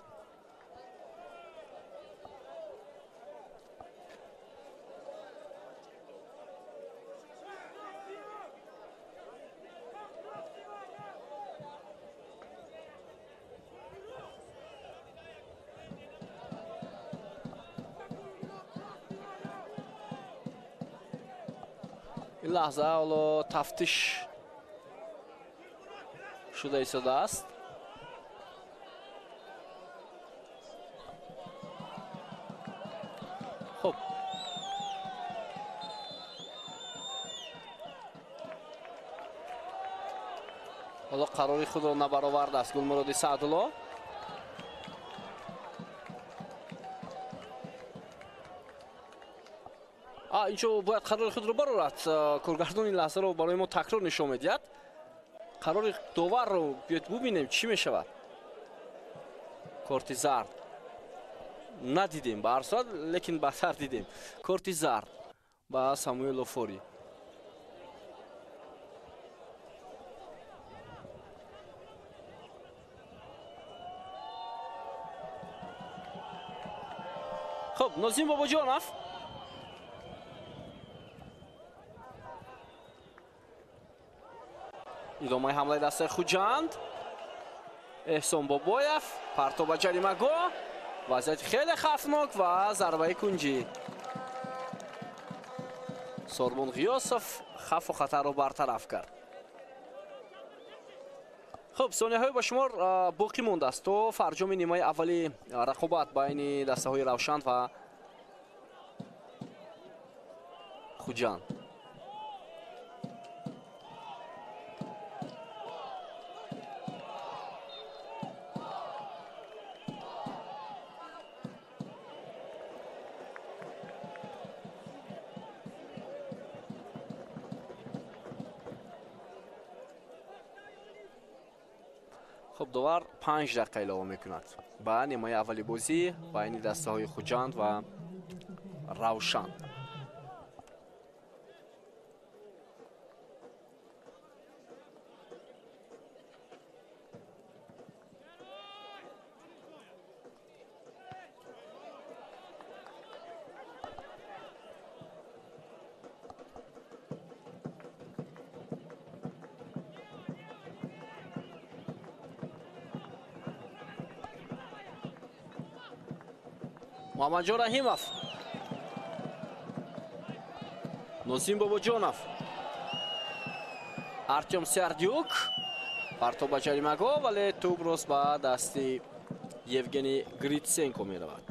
ин лаҳза ҳоло тафтиш шуда истодааст. хуб, ҳоло қарори худро набаровардааст Гулмуроди Саъдулло. инҷо бояд қарори худро барорад. коргардон ин лаҳзаро барои мо такрор нишон медиҳад. қарори доварро биёед бубинем чӣ мешавад. корти зард надидем, ба ҳар сурат, лекин баъдтар дидем. корти зард ба Самуэл Офори. хуб, Нозим Бобоҷонов. идомаи ҳамлаи дастаи хуҷанд. эҳсон Бобоев партов ба ҷаримагоҳ. вазъияти хеле хавфнок ва зарбаи кунҷӣ. Сормон Ғиёсов хавфу хатарро бартараф кард. хуб, сонияҳои ба шумор боқӣ мондааст то фарҷоми нимаи аввали рақобат байни дастаҳои Равшан ва хуҷанд. хуб, довар 5 дақиқа илова мекунад ба нимаи аввали бозӣ байни дастаҳои хуҷанд ва Равшан. Муҳаммаҷон Раҳимов. Нозим Бобоҷонов. Артем Сярдюк. партоб ба ҷаримаҳгоҳ, вале тӯб рост ба дасти Евгений Гритсенко меравад.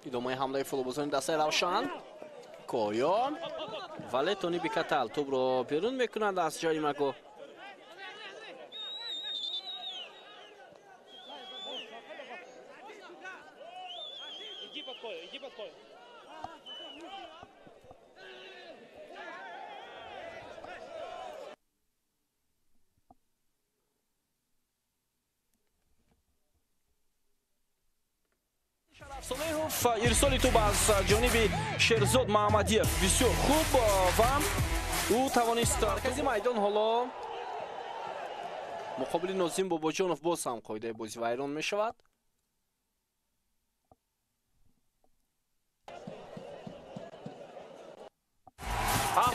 идомаи ҳамлаи футболбозони дастаи равшан коё, вале Тони Бикатал тӯбро берун мекунад аз ҷаримаҳгоҳ. Солеҳов ирсоли тӯб аз ҷониби Шерзод Маҳамадиев бисёр хуб ва ӯ тавонист маркази майдон ҳоло муқобили Нозим Бобоҷонов боз ҳам қоидаи бозӣ вайрон мешавад.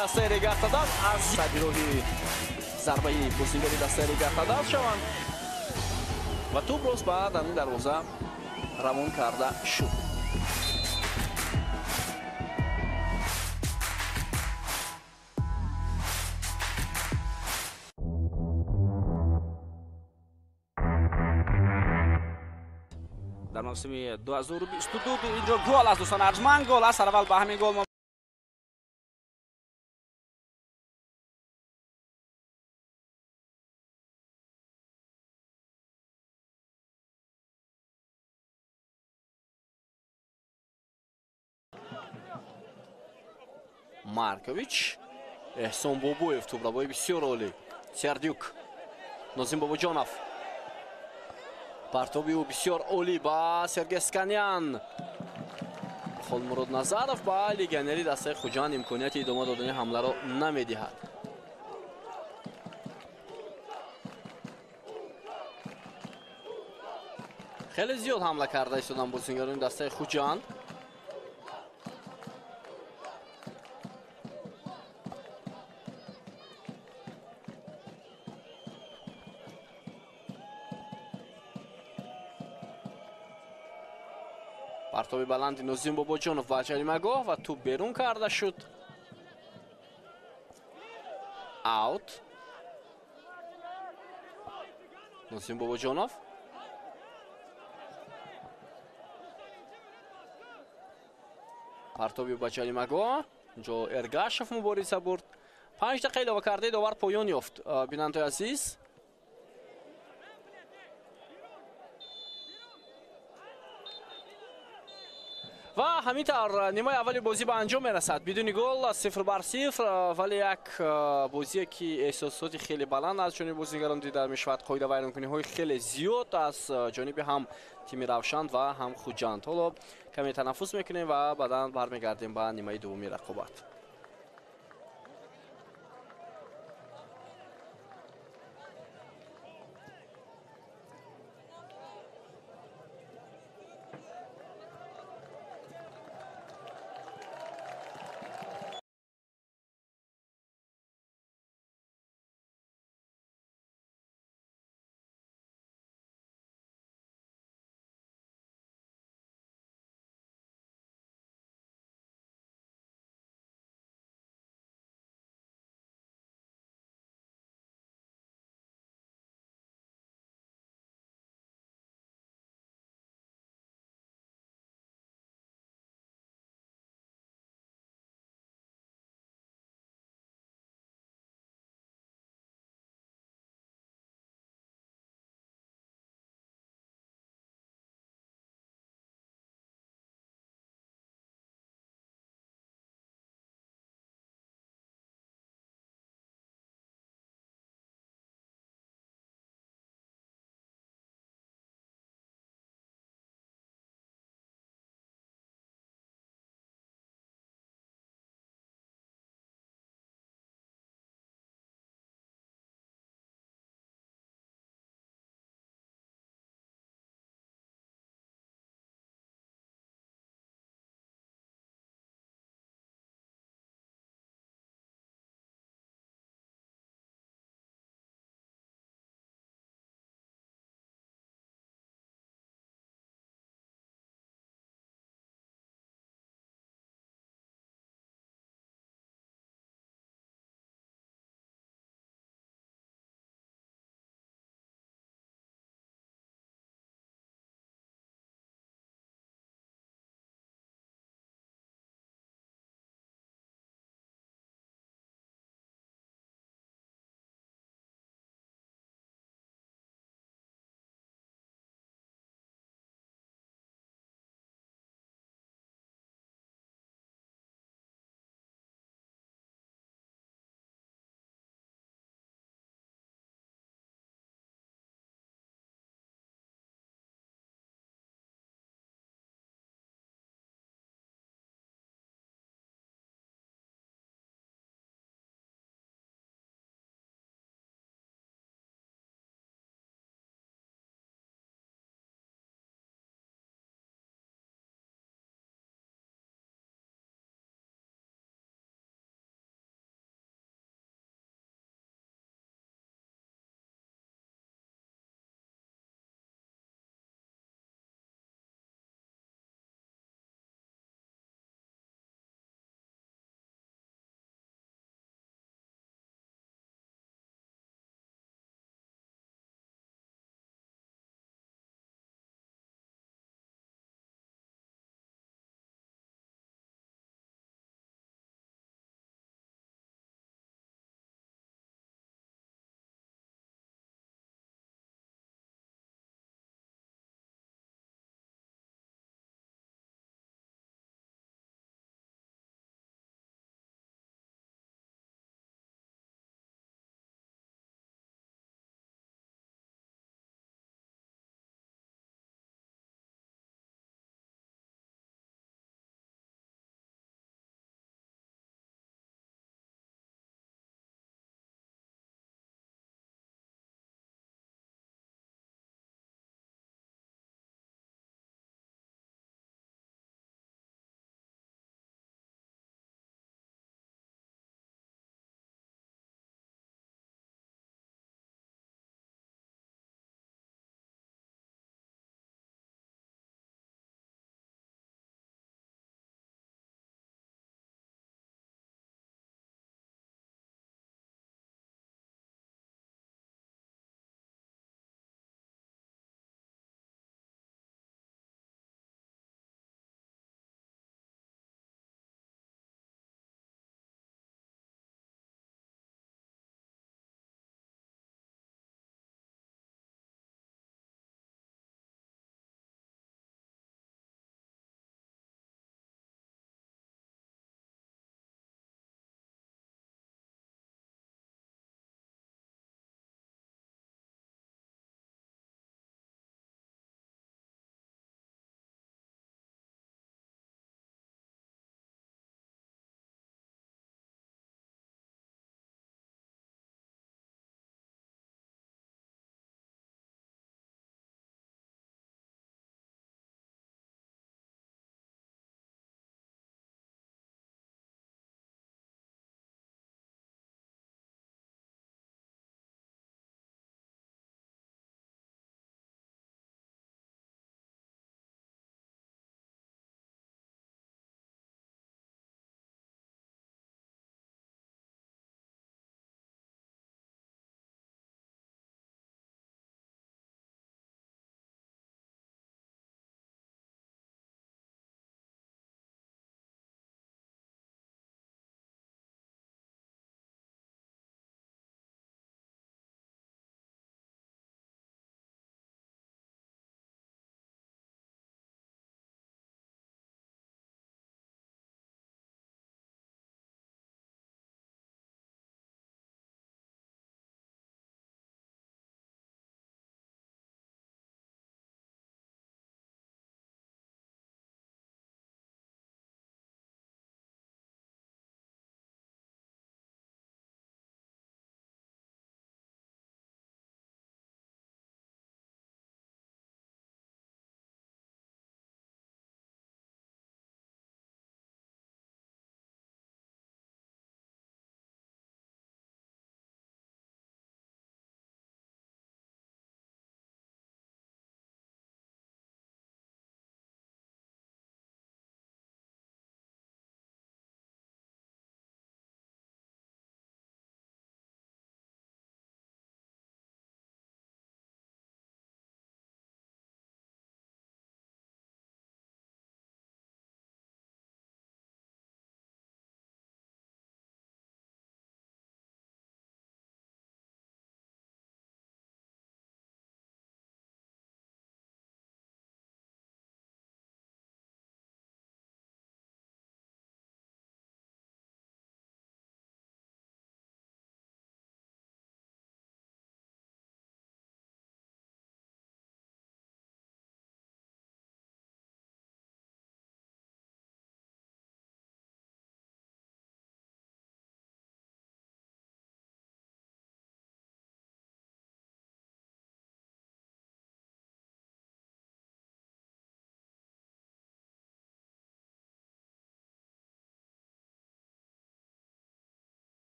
дастаи Регартадал аз сабироҳи зарбаи бозингари дастаи Регартадал шаванд ва тӯб рост ба даруни дарвоза равон карда шуд. дар мавсими 2022 инҷо гол аст дӯстон, арзманд гол аст. Сараввал ба ҳамин гол Маркович, Эҳсон Бобоев, тӯбрабои бисёр олӣ, Сердюк, Нозим Бобоҷонов, партоби ӯ бисёр олӣ ба Сергей Сканян, Холмурод Назаров ба легионери дастаи Хуҷанд имконияти идома додани ҳамларо намедиҳад. хеле зиёд ҳамла карда истодан бозингарони дастаи Хуҷанд. партоби баланди Нозим Бобоҷонов ба ҷаримаҳгоҳ ва тӯб берун карда шуд. Аут. Нозим Бобоҷонов. партоби ба ҷаримаҳгоҳ. инҷо Эргашев мубориза бурд. 5 дақиқа илова кардаи довар поён ёфт. Бинандаи азиз, ва ҳамин тавр нимои аввали бозӣ ба анҷом мерасад. Бидуни гол 0-0, вале як бозие ки эҳсосоти хеле баланд аз ҷониби бозигарон дида мешавад. қоида вайронкуниҳои хеле зиёд аз ҷониби ҳам тими Равшан ва ҳам Хуҷанд. ҳоло каме танаффус мекунем ва баъдан бармегардем ба нимаи дуввуми рақобат.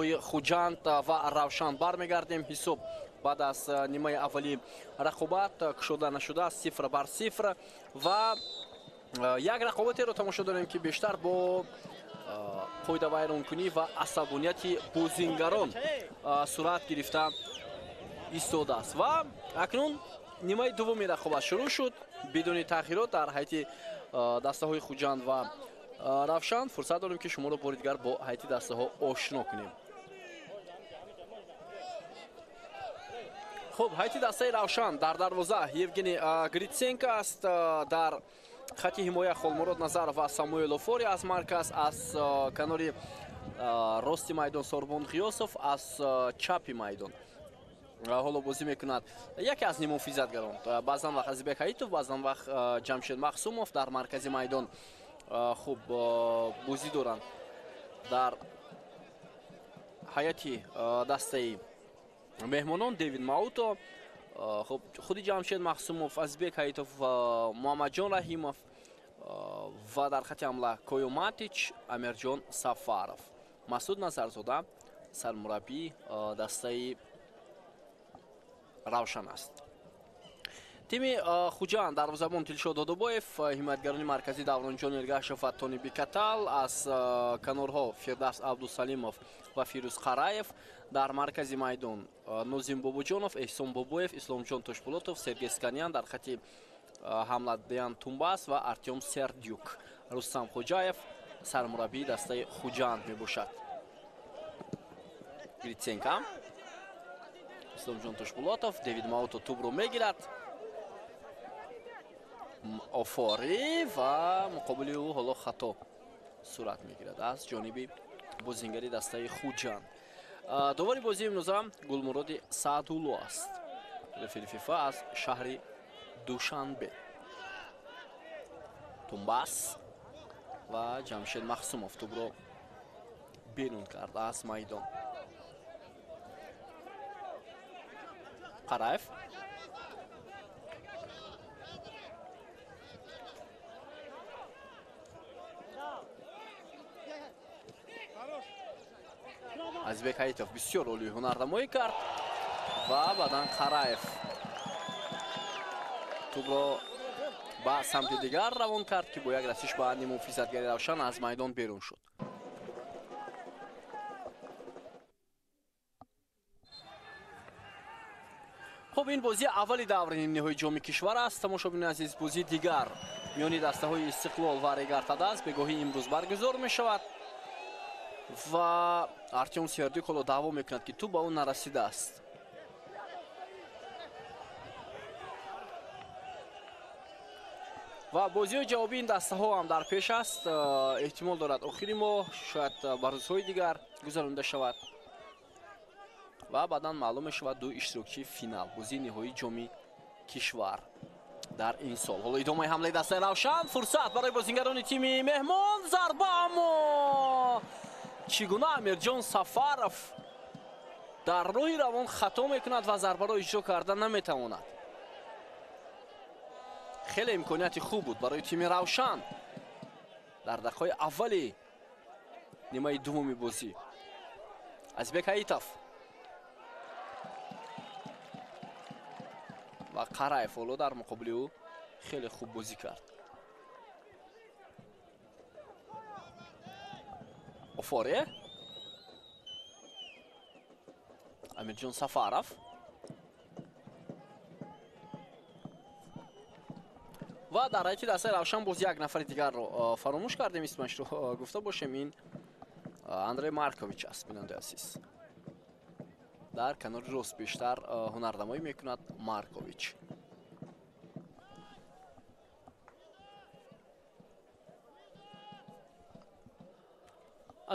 дастаҳои Хуҷанд ва Равшан бармегардем. ҳисоб баъд аз нимаи аввали рақобат кушода нашудааст 0-0 ва як рақобатеро тамошо дорем ки бештар бо қоидавайронкунӣ ва асабонияти бозингарон сурат гирифта истодааст. Ва акнун нимаи дуввуми рақобат шурӯъ шуд бидуни тағйирот дар ҳайати дастаҳои Хуҷанд ва Равшан. Фурсат дорем ки шуморо бори дигар бо ҳайати дастаҳо ошно кунем. хуб, ҳайати дастаи Равшан дар дарвоза Евгений Гритсенко аст, дар хати ҳимоя Холмурод Назаров ва Самуэл Офори аз марказ, аз канори рости майдон Сорбон Ғиёсов, аз чапи майдон ҳоло бозӣ мекунад яке аз нимуфизатгарон, баъзан вақт Азибек Ҳаитов, баъзан вақт Ҷамшед Махсумов дар маркази майдон хуб бозӣ доранд. Дар ҳайати дастаи меҳмонон Девид Мауто, хуб худи Ҷамшед Махсумов, Азибек Ҳаитов, Муҳаммадҷон Раҳимов ва дар хати ҳамла Койо Матич, Амирҷон Сафаров. Масуд Назарзода сармураббии дастаи Равшан аст. тими Хуҷанд дарвозабон Тилшод Додобоев, ҳимоятгарони марказӣ Давронҷон Эргашев ва Тони Бикатал, аз канорҳо Фирдавс Абдусалимов ва Фирӯз Қараев, дар маркази майдон Нозим Бобоҷонов, Эҳсон Бобоев, Исломҷон Тошпулотов, Сергей Сканян, дар хати ҳамла Деян Тумбас ва Артём Сердюк. Рустам Хоҷаев сармураббии дастаи Хуҷанд мебошад. Гритсенко, Исломҷон Тошпулотов, Девид Мауто тубро мегирад. Офори ва муқобили ӯ ҳоло хато сурат мегирад аз ҷониби бозингари дастаи Хуҷанд. довори бозии имрӯза Гулмуроди Саадулло аст, рефери ФИФА аз шаҳри Душанбе. Тумбас ва Ҷамшед Махсумов тубро берун кард аз майдон. Қараев Азибек Ҳаитов бисёр олии ҳунарнамоӣ кард ва баъдан Қараев тубро ба самти дигар равон кард ки бо як расиш ба нимуфизатгари Равшан аз майдон берун шуд. хуб, ин бозии аввали даври нимниҳои ҷоми кишвар аст. Тамошобини азиз, бозии дигар миёни дастаҳои Истиқлол ва Регартадаст бегоҳии имрӯз баргузор мешавад ва Артём Сердюк ҳоло даъво мекунад ки ту ба ӯ нарасидааст. ва бозиҳои ҷавобии ин дастаҳо ҳам дар пеш аст. эҳтимол дорад охири моҳ, шояд ба рӯзҳои дигар гузаронида шавад ва баъдан маълум мешавад ду иштирокчии финал, бозии ниҳоии ҷоми кишвар дар ин сол. ҳоло идомаи ҳамлаи дастаи Равшан, фурсат барои бозингарони тими меҳмон, зарба аммо чӣ гуна Амирҷон Сафаров дар роҳи равон хато мекунад ва зарбаро иҷро карда наметавонад. хеле имконияти хуб буд барои тими Равшан дар дақиқаҳои аввали нимаи дуввуми бозӣ. Азибек Ҳаитов ва Қараев ҳоло дар муқобили ӯ хеле хуб бозӣ кард. Офоре, Амирҷон Сафаров, ва дар ҳайати дастаи Равшан боз як нафари дигарро фаромӯш кардем, исмашро гуфта бошем. ин Андрей Маркович аст. бинандаи азиз, дар канори рост бештар ҳунарнамоӣ мекунад Маркович.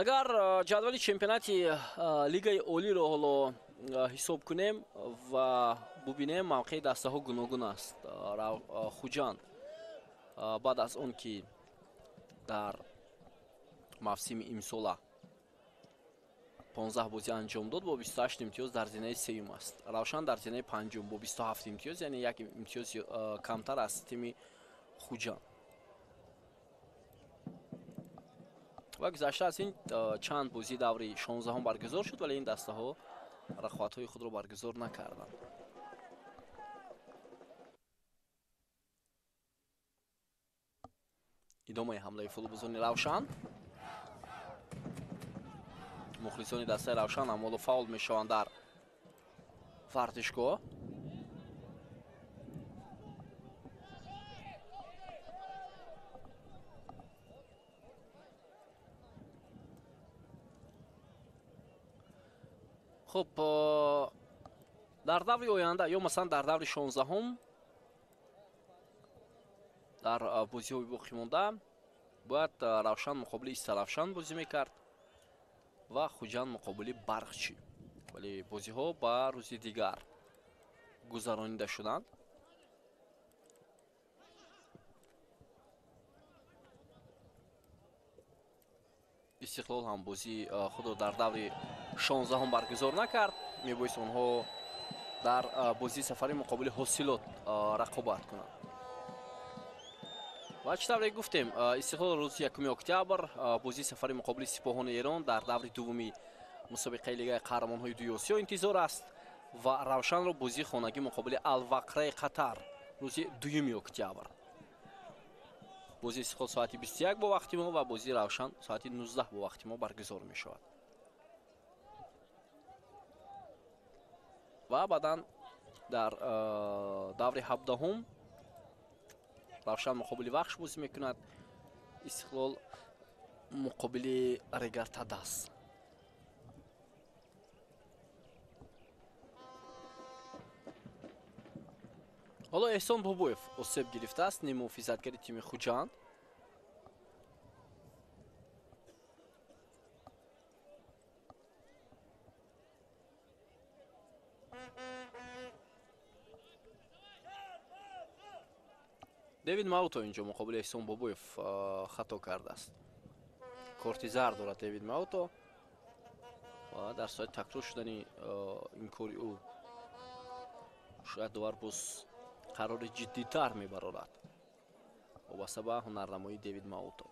агар ҷадвали чемпионати лигаи олиро ҳоло ҳисоб кунем ва бубинем, мавқеи дастаҳо гуногун аст. Хуҷанд баъд аз он ки дар мавсими имсола 15 бозӣ анҷом дод, бо 28 имтиёз дар зинаи сеюм аст. Равшан дар зинаи панҷум бо 27 имтиёз, яъне як имтиёз камтар аз тими Хуҷанд. ва гузашта аз ин чанд бозии даври 16 баргузор шуд, вале ин дастаҳо рақобатҳои худро баргузор накарданд. идомаи ҳамлаи футболбозони Равшан. мухлисони дастаи Равшан амоло фаул мешаванд дар вартишгоҳ. хуб, дар даври оянда ё масалан дар даври 16ум дар бозиҳои боқӣ монда бояд Равшан муқобили Истаравшан бозӣ мекард ва Хуҷанд муқобили Барқчӣ, вале бозиҳо ба рӯзи дигар гузаронида шуданд. Истиқлол ҳам бозии худро дар даври 16ум баргузор накард, мебоист онҳо дар бозии сафари муқобили Ҳосилот рақобат кунанд. ва чӣ тавре гуфтем, Истиқлол рӯзи 1 октябр бозии сафари муқобили Сипоҳони Эрон дар даври дуввуми мусобиқаи Лигаи Қаҳрамонҳои Дуи Осиё интизор аст ва Равшанро бозии хонагӣ муқобили Алвақраи Қатар рӯзи 2 октябр. бозии Истиқлол соати 21 бо вақти мо ва бозии Равшан соати 19 бо вақти мо баргузор мешавад. ва баъдан дар даври 17ум Равшан муқобили Вахш бозӣ мекунад, Истиқлол муқобили Регартадас. ҳоло Эҳсон Бобоев осеб гирифтааст, немуҳофизатгари тими Хуҷанд. Девид Мауто инҷо муқобили Эҳсон Бобоев хато кардааст. корти зард дорад Девид Мауто ва дар соати такрор шудани ин кори ӯ шояд довар боз қарори ҷиддитар мебарорад вобаста ба ҳунарнамоии Девид Мауто.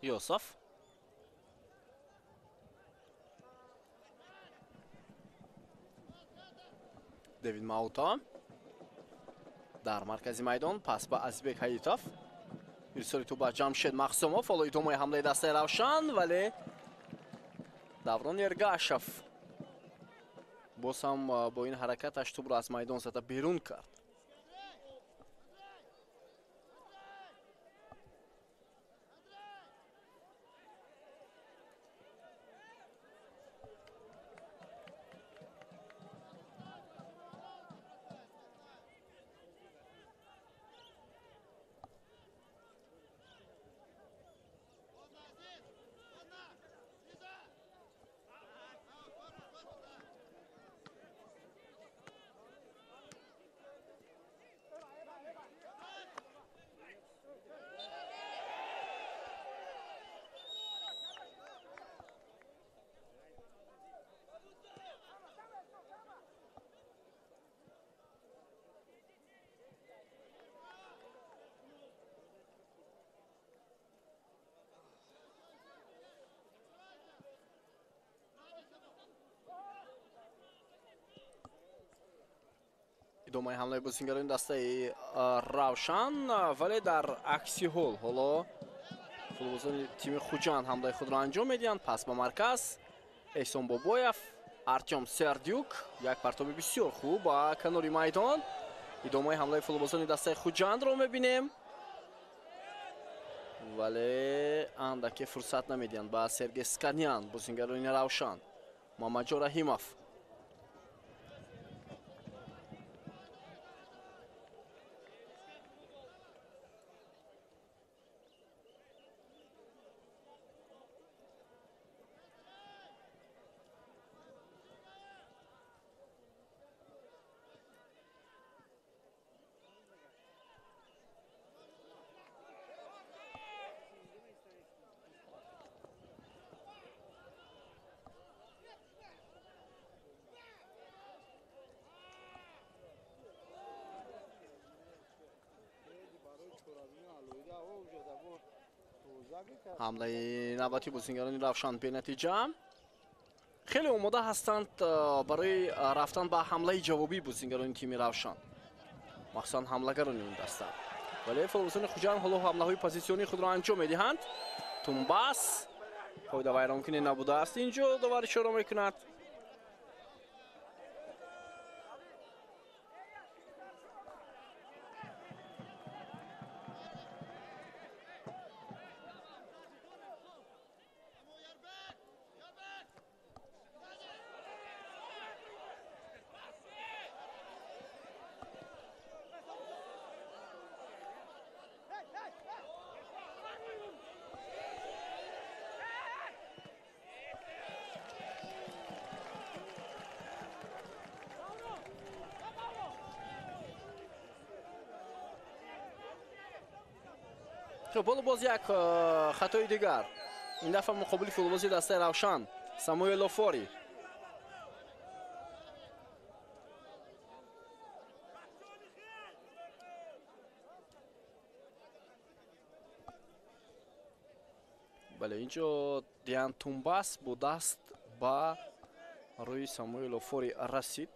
Йосиф Девид Мауто дар маркази майдон, пас ба Азизбек Ҳаитов, ирсоли ту ба Ҷамшед Махсумов. ҳоло идомаи ҳамлаи дастаи Равшан, вале Даврон Эргашев боз ҳам бо ин ҳаракаташ тубро аз майдон зада берун кард. идомаи ҳамлаи бозингарони дастаи Равшан, вале дар акси ҳол ҳоло футболбозони тими Хуҷанд ҳамлаи худро анҷом медиҳанд. Пас ба марказ Эҳсон Бобоев, Артем Сердюк, як партоби бисёр хуб ба канори майдон. идомаи ҳамлаи футболбозони дастаи Хуҷандро мебинем, вале андаке фурсат намедиҳанд ба Сергей Сканян. бозингарони Равшан, Мамаҷон Раҳимов, ҳамлаи навбати бозингарони равшан бенатиҷа. خیلی آماده هستند برای رفتن به حمله جوابی بازیگران تیم равшан. مخصوصا حمله‌گران این دسته. ولی فوتبال‌بازان خوجند حالا حمله‌های پوزیشنی خود را انجام می‌دهند. تونباس پای ویران کنی نبوده است. اینجا داوری شروع می‌کند. بالا باز یک خطای دیگر. این دفعه مقابل فوتبالبازی دسته равшан самуэл лофори. بله اینجا دیان تونباس با دست با روی самуэл лофори رسید.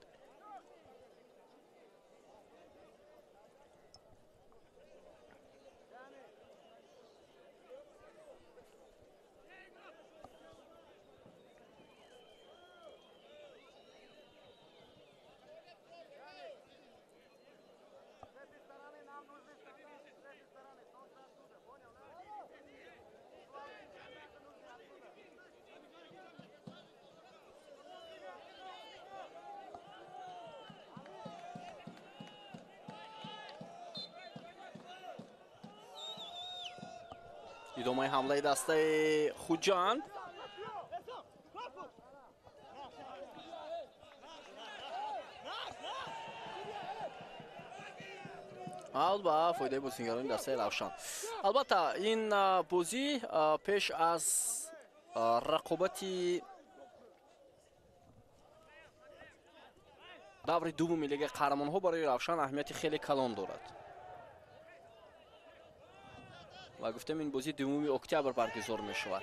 ادامه حمله دسته خوجند. با فایده بازیگران دسته равшан. البته این بازی پیش از رقابتی دور دوم لیگ قهرمان‌ها برای равшан اهمیت خیلی کلان دارد. و گفتم این بازی دوم اکتبر برگزار می شود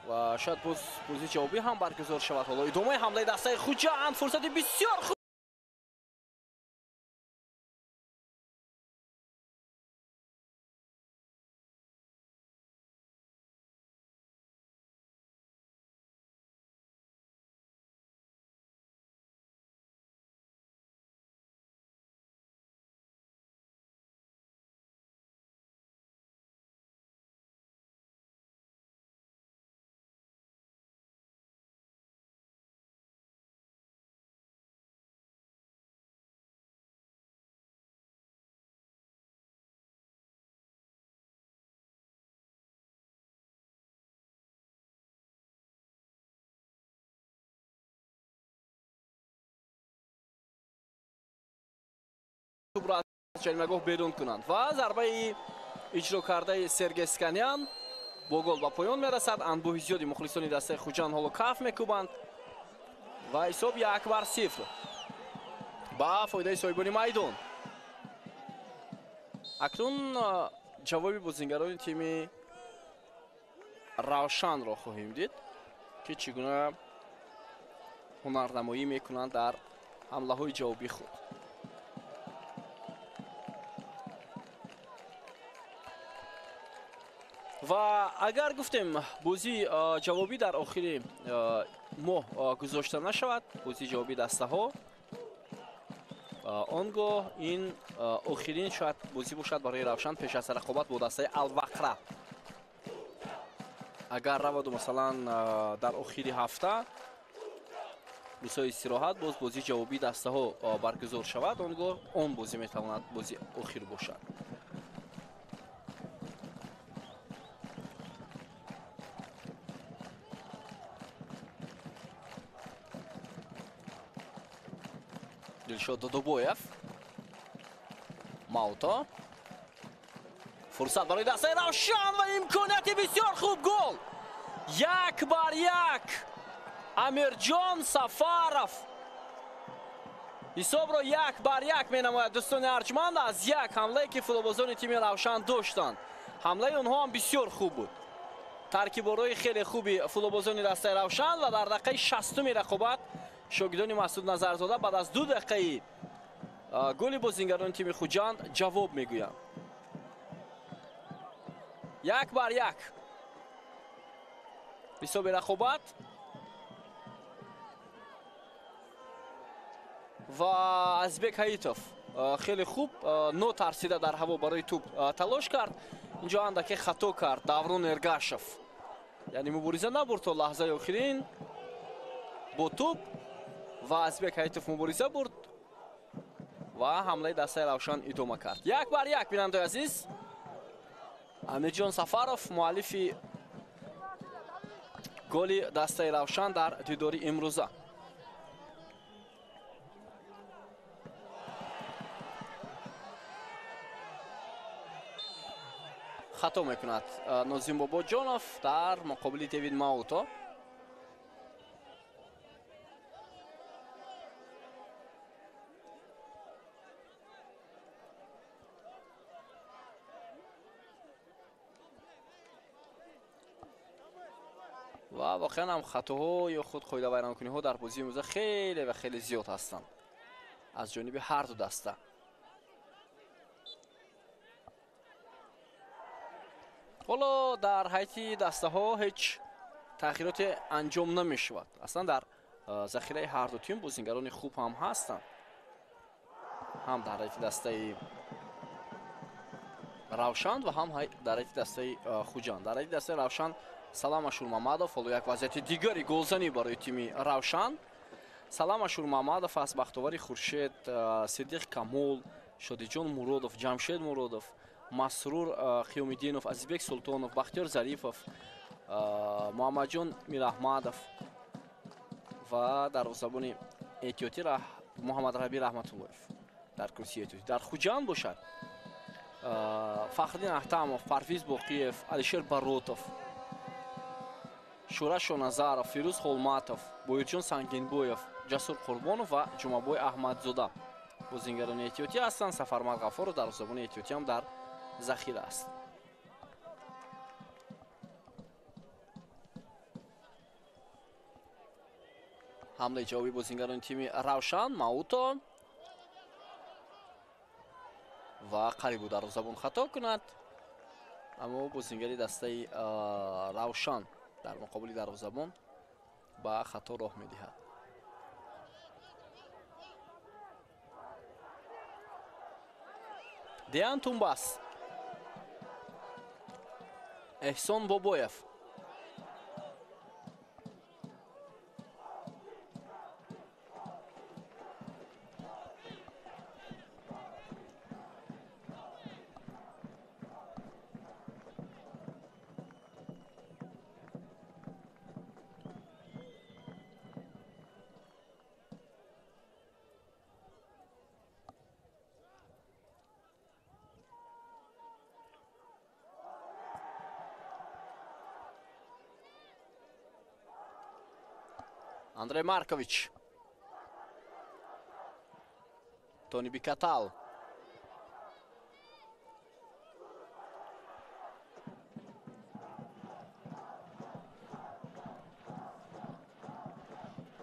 و شاید بازی جوابی هم برگزار شود. حالا ادامه حمله دسته خوجند، فرصت بسیار خوب. توپ را از جریمه‌گاه بیرون کنند و ضربه اجرا کرده سرگی اسکانیان با گل به پایان میرسد. انبوه زیادی مخلصان دسته خوجند حالا کف میکوبند و حساب 1-0 با فایده صاحبان میدان. اکنون جواب بازیگران تیم равшан را خواهیم دید که چگونه هنرنمایی میکنند در حمله های جوابی خود. و اگر گفتیم بازی جوابی در آخر ماه گذاشته نشود، بازی جوابی دسته ها، آنگاه این آخرین شاید بازی باشد برای равшан پیش از رقابت با دسته الوقره. اگر رود مثلا در آخر هفته روزهای استراحت باز بازی جوابی دسته ها برگزار شود، آنگاه آن بازی میتواند بازی آخر باشد. دلشاد دودوبویف، ماوتا، فرصت برای دسته равшан و امکانیت بسیار خوب. گل 1-1. امیرجان سفارов حساب را 1-1 می نماید. دوستان ارجمند از یک حمله که فوتبالبازان تیم равшан داشتند. ҳамлаи онҳо ҳам бисёр хуб буд. таркиборои хеле хуби футболбозони дастаи Равшан ва дар дақиқаи 60-уми рақобат шогирдони Масуд Назарзода баъд аз 2 дақиқаи голи бозингарони тими Хуҷанд ҷавоб мегӯянд. 1-1 ҳисоби рақобат ва Азбек Ҳаитов хеле хуб нотарсида дар ҳаво барои туп талош кард. инҷо андаке хато кард Даврон Эргашев, яъне мубориза набурд то лаҳзаи охирин бо туп ва Азбек Ҳаитов мубориза бурд ва ҳамлаи дастаи Равшан идома кард. 1-1 бинандаи азиз. Амирҷон Сафаров муаллифи голи дастаи Равшан дар дидори имрӯза. хато мекунад Нозим Бобоҷонов дар муқобили Девид Мауто. ва воқеан ҳам хатоҳо ё худ қоидавайронкуниҳо дар бозии имрӯза хеле ва хеле зиёд ҳастанд аз ҷониби ҳар ду даста. ҳоло дар ҳайати дастаҳо ҳеҷ тағйироте анҷом намешавад. аслан дар захираи ҳар ду тим бозингарони хуб ҳам ҳастанд, ҳам дар ҳайати дастаи Равшан ва ҳам дар ҳайати дастаи Хуҷанд. дар ҳайати дастаи Равшан Салам Ашурмамадов, ҳоло як вазъияти дигари голзанӣ барои тими Равшан. Салам Ашурмамадов аст, Бахтовари Хуршед, Сидиқ Камол, Шодиҷон Муродов, Ҷамшед Муродов, Масрур Қиёмиддинов, Азизбек Султонов, Бахтиёр Зарифов, Муҳаммадҷон Мираҳмадов ва дарвозабони эҳтиётӣ Муҳаммад Раби Раҳматуллоев дар курсии эҳтиётӣ. дар Хуҷанд бошад Фахриддин Ахтамов, Парвиз Боқиев, Алишер Баротов, Шура Шоназаров, Фируз Холматов, Боирҷон Сангинбоев, Ҷасур Қурбонов ва Ҷумабой Аҳмадзода бозингарони эҳтиётӣ ҳастанд. Сафармад Ғафоров дарвозабони эҳтиётӣ ҳам дар захира аст. ҳамлаи ҷавоби бозингарони тими Равшан Мауто ва қарибу дарвозабон хато кунад, аммо бозингари дастаи Равшан дар муқобили дарвозабон ба хато роҳ медиҳад. Деян Тумбас, Эҳсон Бобоев, Андрей Маркович, Тони Бикатал,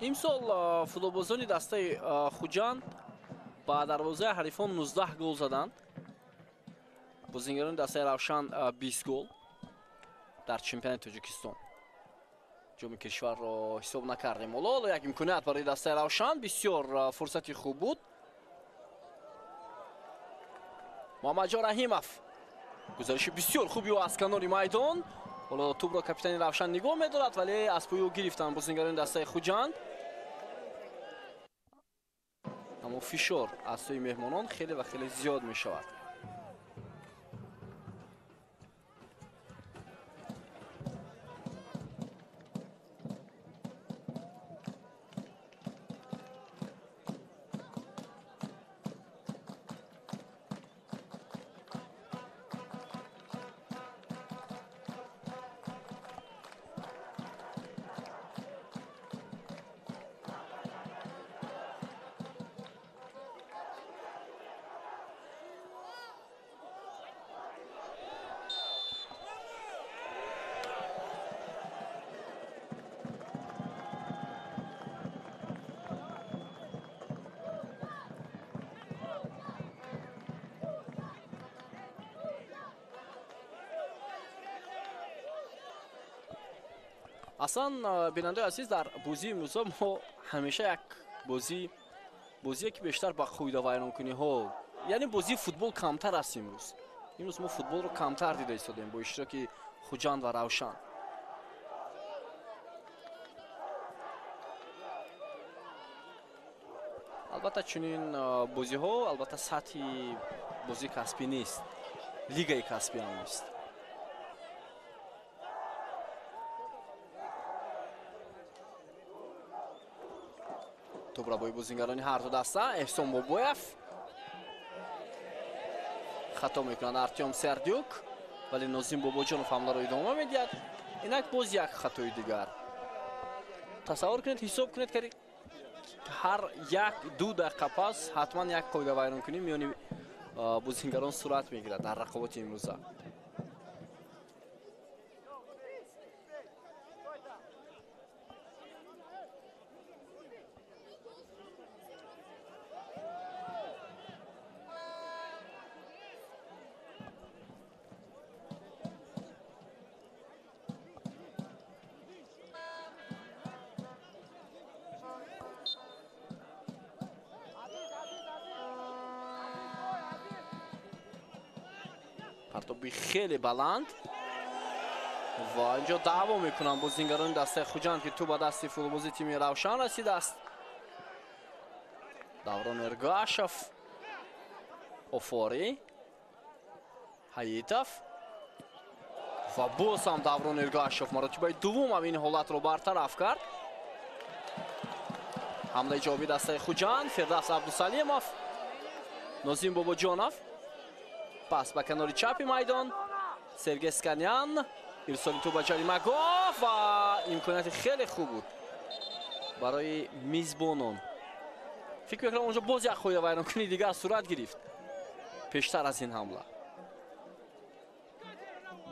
имсол футболбозони дастаи Хуҷанд ба дарвозаи ҳарифон 19 гол заданд. Бозингарони дастаи Равшан 20 гол дар чемпионати Тоҷикистон. ҷоми кишварро ҳисоб накардем. ҳоло як имконият барои дастаи Равшан, бисёр фурсати хуб буд. Муҳаммадҷон Раҳимов, гузариши бисёр хуби ӯ аз канори майдон. ҳоло тӯбро капитани Равшан нигоҳ медорад, вале аз пӯи ӯ гирифтанд бозингарони дастаи Хуҷанд. аммо фишор аз сӯи меҳмонон хеле ва хеле зиёд мешавад. اصلا بیننده عزیز در بازی امروز ما همیشه یک بازی که بیشتر با خویده وایران کنی ها، یعنی بازی فوتبال کمتر است امروز ما فوتبال رو کمتر دیده ایستادیم با اشتراک خوجند و روشن. البته چنین بازی ها البته سطح بازی کسبی نیست، لیگای کسبی هم نیست. توپ را با بازیگرانی هر دو دسته احسان بابویف خطا میکنند ارتیوم سردیوک، ولی نازیم باباجانов حمله را ادامه میدهد. اینک باز یک خطای دیگر. تصور کنید، حساب کنید که هر یک دو دقیقه پس حتما یک قاعده ویران کنی میانی بازیگران صورت میگیرد در رقابت امروزه. پرتابی خیلی بلند و اینجا دعوا میکنن بازیگران دسته خوجند که تو با دستی فوتبال تیم روشن رسیده است. دوران ارگاشف، اوفوری، حییتف و باز هم دوران ارگاشف مرتبه دوم هم این حالت رو برطرف کرد. حمله جوابی دسته خوجند، فردوس عبدالسلیمов، نازیم باباجانов، پس به کنار چپ میدان سرگی اسکانیان، ارسال تو به جریمه گاه و امکانیت خیلی خوب بود برای میزبانان. فکر میکنم اونجا باز یک خوی ویران کنی دیگر صورت گرفت پیشتر از این حمله.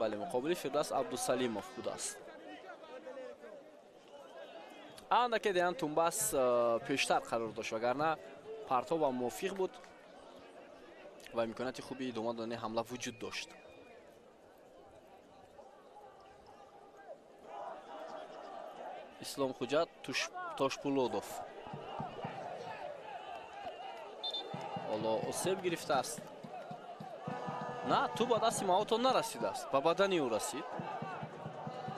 بله مقابل فردوس عبدالسلیمov بود است. اندکی دیان تونباس پیشتر قرار داشت وگرنه پرتاب هم موفق بود و امکانات خوبی ادامه دادن حمله وجود داشت. اسلام خوجات تاشپولودوف حالا اسیب گرفته است. نه تو با دست ماوتو نرسیده است، با بدنی او رسید.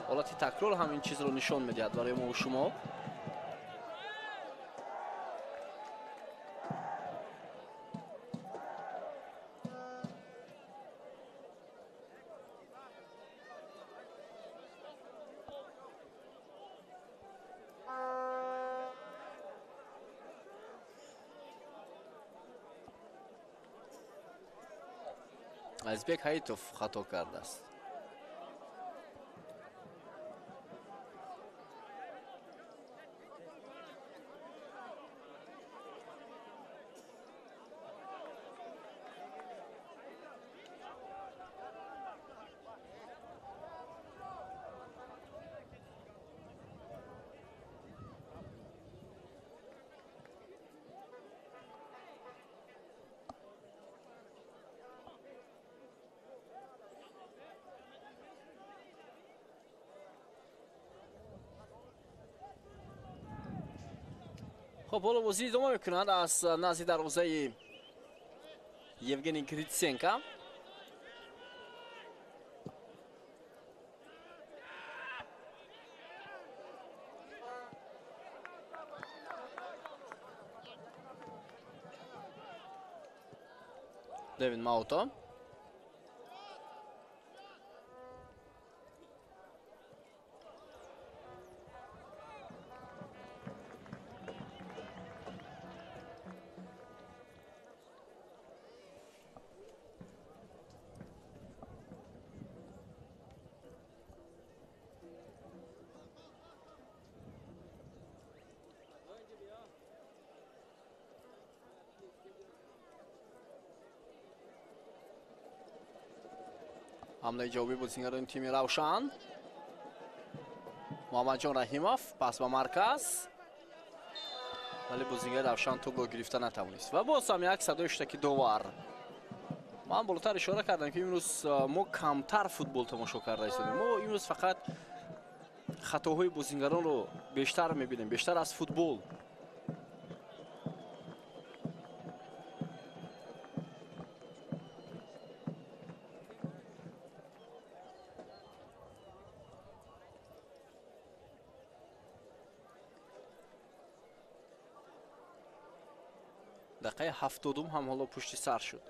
حالت تکرار همین چیز رو نشان میدهد برای ما و شما. ازبек حییتов خطا کرده است. خب حالا بازی ادامه میکنند از نزد دروازه یوگنی گریتسنکا. دیوید ماوتو حمله جوابی بازیگران تیم روشن. محمد جان رحیمов پس به مرکز، ولی بازیگر روشن توپ رو گرفته نتوانست و باز هم یک صدای اشتکی دوبار. من بالاتر اشاره کردم که امروز ما کمتر فوتبال تماشا کرده ایستادیم. ما امروز فقط хатоҳои бозингаронро бештар мебинем, бештар аз футбол. дақиқаи 70 ҳам ҳоло пушти сар шуд.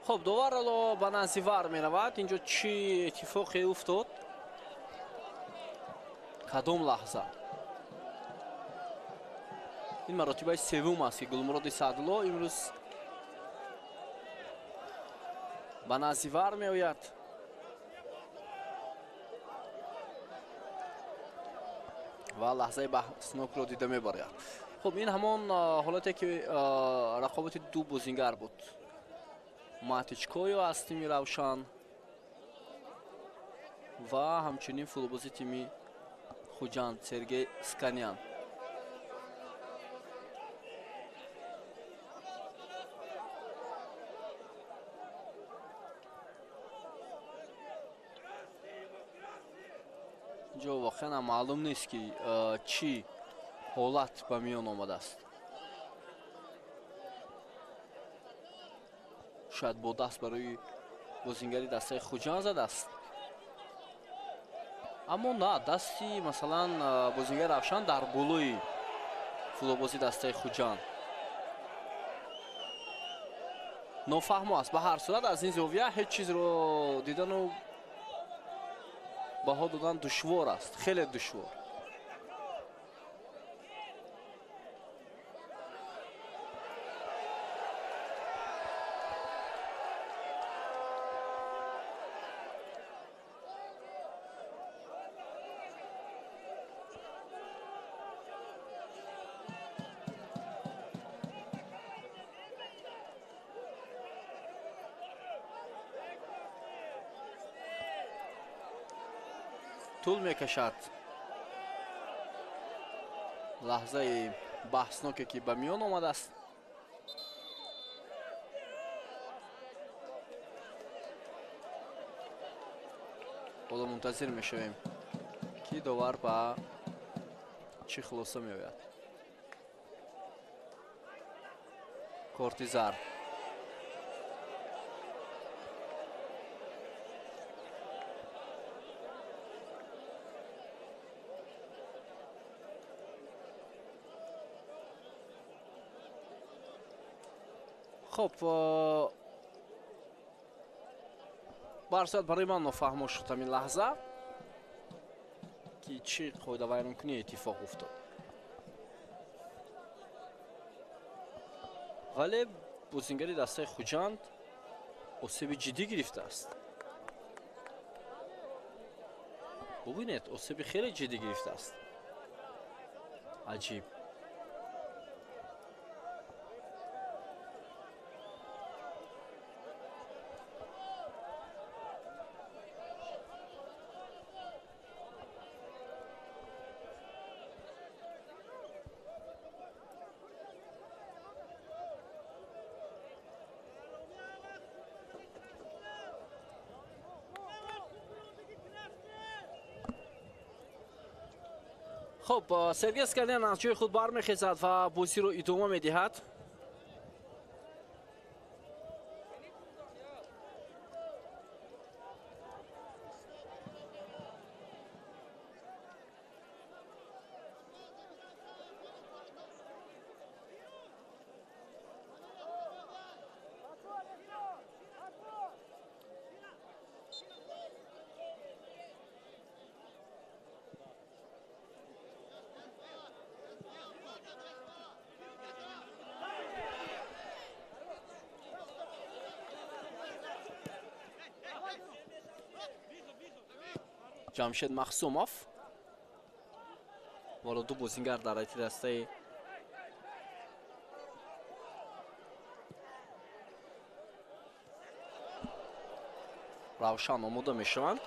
خب دوباره الان به نزد وار می‌رود. اینجا چی اتفاقی افتاد؟ کدام لحظه؟ این مراتبه سوم است که گلمراد سعدالله امروز به نزد وار می‌آید. و لحظه بحثناک را دیده می‌برد. خب این همان حالتی که رقابت دو بازیگر بود. матичкоё аз тими равшан ва ҳамчунин футболбози тими хуҷанд Сергей Сканян. инҷо воқеан маълум нест ки чӣ ҳолат ба миён омадааст. شاید با دست برای بازیگری دسته خوجان زده است، اما نه، دستی مثلا بازیگر افشان در بالای فوتبالبازی دسته خوجان نافهم است. به هر صورت از این زاویه هیچ چیز رو دیدن و بها دادن دشوار است، خیلی دشوار. طول میکشد لحظه بحثناکی که به میان آمده است. حالا منتظر میشویم که داور به چه خلاصه میآید. کارت زرد. خب برصد برای من نفهمو شد همین لحظه که چی قاعده ویرانکنی اتفاق افتاد، ولی بازیگری دسته خوجند آسیب جدی گرفته است. ببینید آسیب خیلی جدی گرفته است. عجیب. خب سرگی اسکالیان از جای خود برمیخیزد و بازی رو ادامه میدهد. ҷамшед махсумов. вало ду бозингар дар айти дастаи равшан омода мешаванд.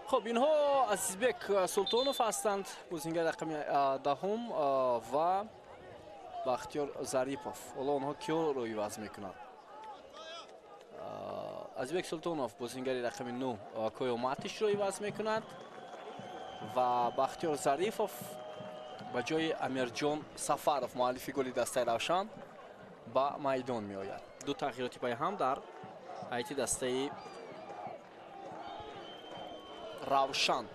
خب اینها عزیزبک سلطانوف هستند، بازیگر رقم دهم و بختیار ظریفов. حالا اونها کیو روی وضع میکنند؟ عزیزبک سلطانوف بازیگر رقم 9 کویوماتیش روی وضع میکنند و بختیار ظریفов با جای امیرجان سفرов مؤلف گل دسته روشن با میدان می آید. دو تغییراتی پای هم در هیئت دسته равшан.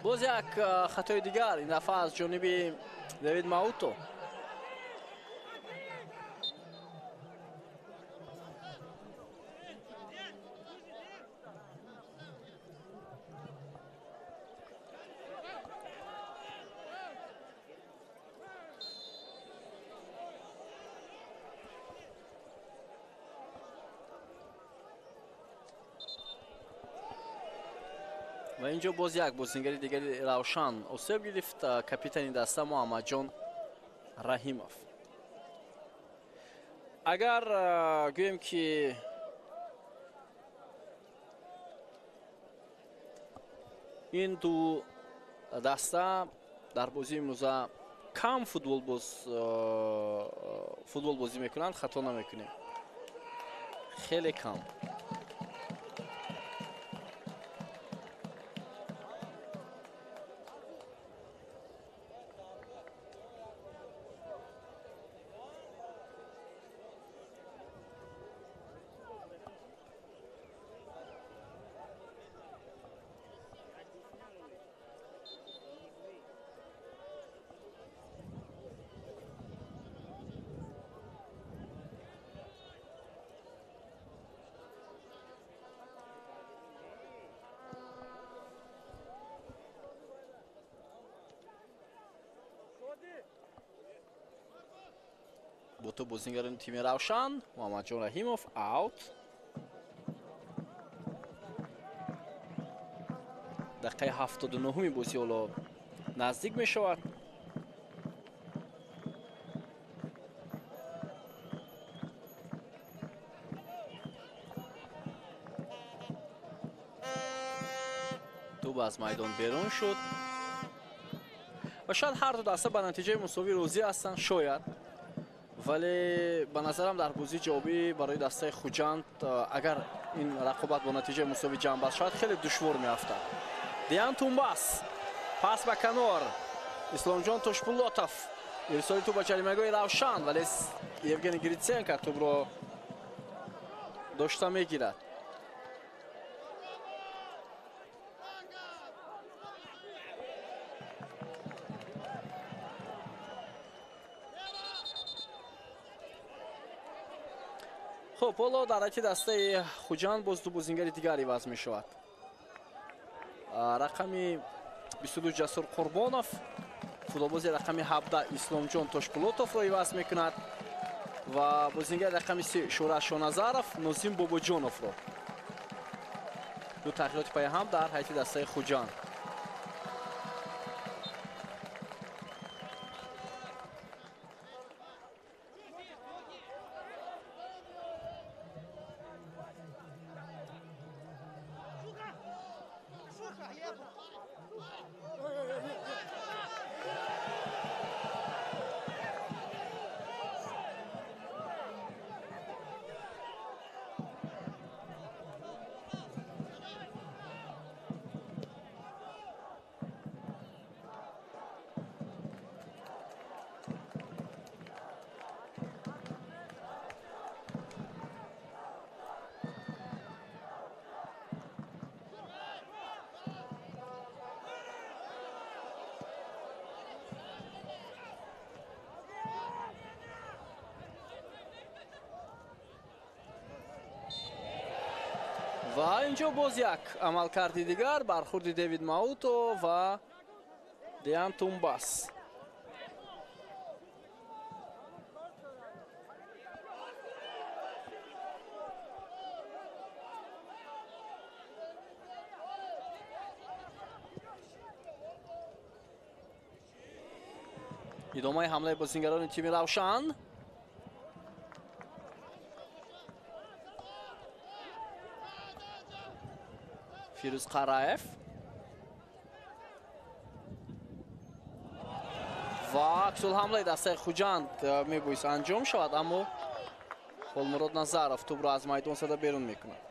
باز یک خطای دیگر این دفعه از جانب دیوید ماوتو. و اینجا باز یک بازیگر دیگری روشن آسیب گرفت، کاپیتان دسته محمدجان رحیمов. اگر گویم که این دو دسته در بازی امروزه کم فوتبال بازی میکنند، خطا نمیکنیم، خیلی کم. با تو بازیگران تیم روشن محمدجان رحیمов اوت. دقیقه 79 بازی حالا نزدیک می شود. توپ از میدان بیرون شد و شاید هر دو دسته به نتیجه مساوی راضی هستند، شاید، ولی به نظرم در بازی جوابی برای دسته خوجند اگر این رقابت با نتیجه مساوی جمع بست شاید خیلی دشوار میافتد. دیان تونباس پاس به کنار، اسلامجان توشپولوتوف ارسال توپ به جریمه‌گاه روشن، ولی یوگنی گریتسنکو توپ رو داشته میگیرد. خب حالا در حتی دسته خوجند باز دو بازیگر دیگری وضع می شود. رقم 22 جسور قربانов فوتبالباز رقم 17 اسلامجان توشپولوتوف را وضع می کند و بازیگر رقم 3 شورش شانازارов نازیم باباجانов را. دو تغییرات پای هم در حتی دسته خوجند. ва инҷо боз як амалкарди дигар бархурди Девид Мауто ва Деян Тумбас. идомаи ҳамлаи бозингарони тими Равшан. Фирӯз Қараев ва аксул ҳамлаи дастаи Хуҷанд мебоист анҷом шавад, аммо Холмурод Назаров тӯбро аз майдон сада берун мекунад.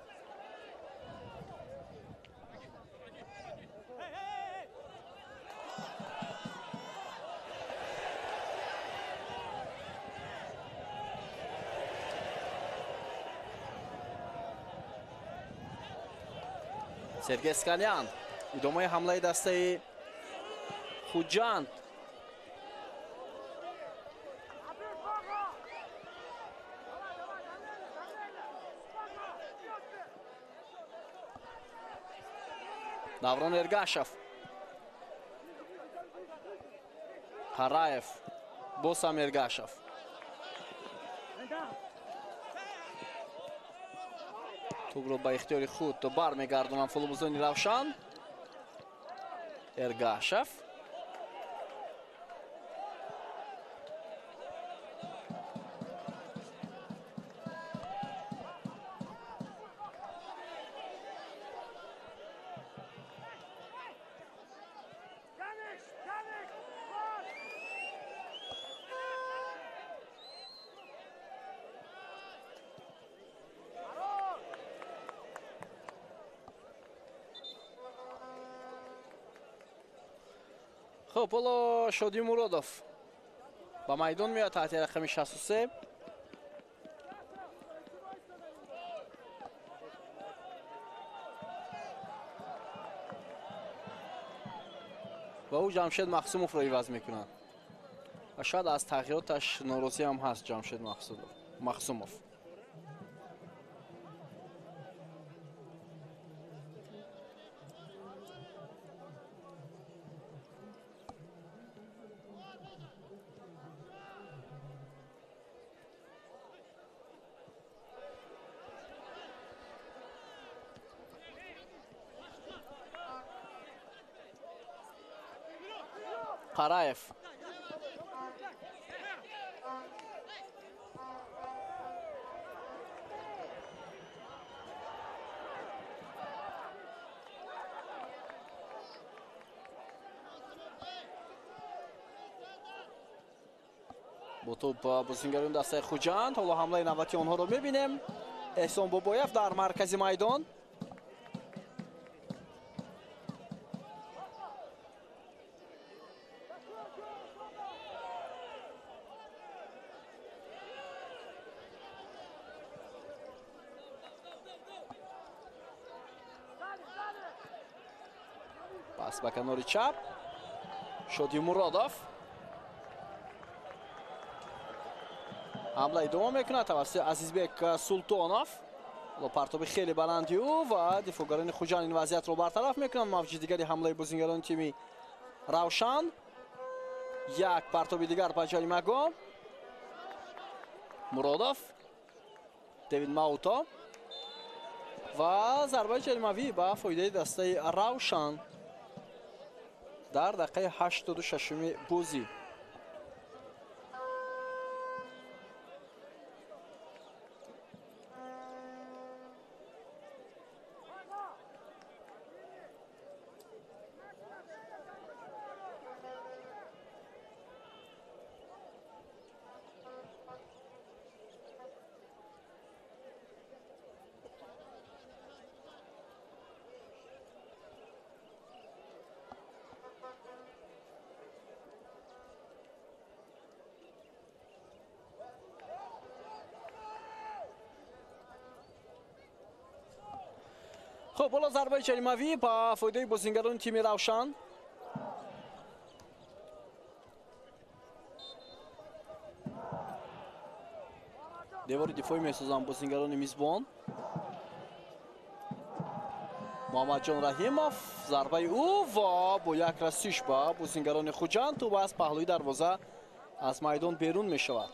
Сергей Скалян идомаи ҳамлаи дастаи Хуҷанд. Даврон Эргашев, Қараев, босам Эргашев. тӯбро ба ихтиёри худ бармегардонанд футболбозони Равшан. Эргашев خب حالا شادی مرادov با میدان میاد تحت رقم 63. و او جمشید مخصوموف رو عوض میکنن و شاید از تغییراتش ناراضی هم هست جمشید مخصوموف. Қараев با توپ بازیگران دسته خوجند. حالا حمله نوبتی آنها رو میبینیم. احسان بابایف در مرکز میدان. پس به کنار چپ شادی مرادov حمله ادامه میکنه توسط عزیزبek سلطانov. پرتاب خیلی بلندی او و دفاعگران خوجند این وضعیت رو برطرف میکنن. موج دیگری حمله بازیگران تیم روشن. یک پرتاب دیگر به جای مگام مرادov دیوید ماوتا و ضربه جریمه‌ای به فایده دسته روشن در دقیقه 86 بازی. خب بالا ضربه جریمه‌ای با فایده بازیگران تیم روشن. دیوار دفاعی میسازن بازیگران میزبان. محمدجان رحیمов ضربه او و با یک رسیش با بازیگران خوجند تو از پهلوی دروازه از میدان بیرون می شود.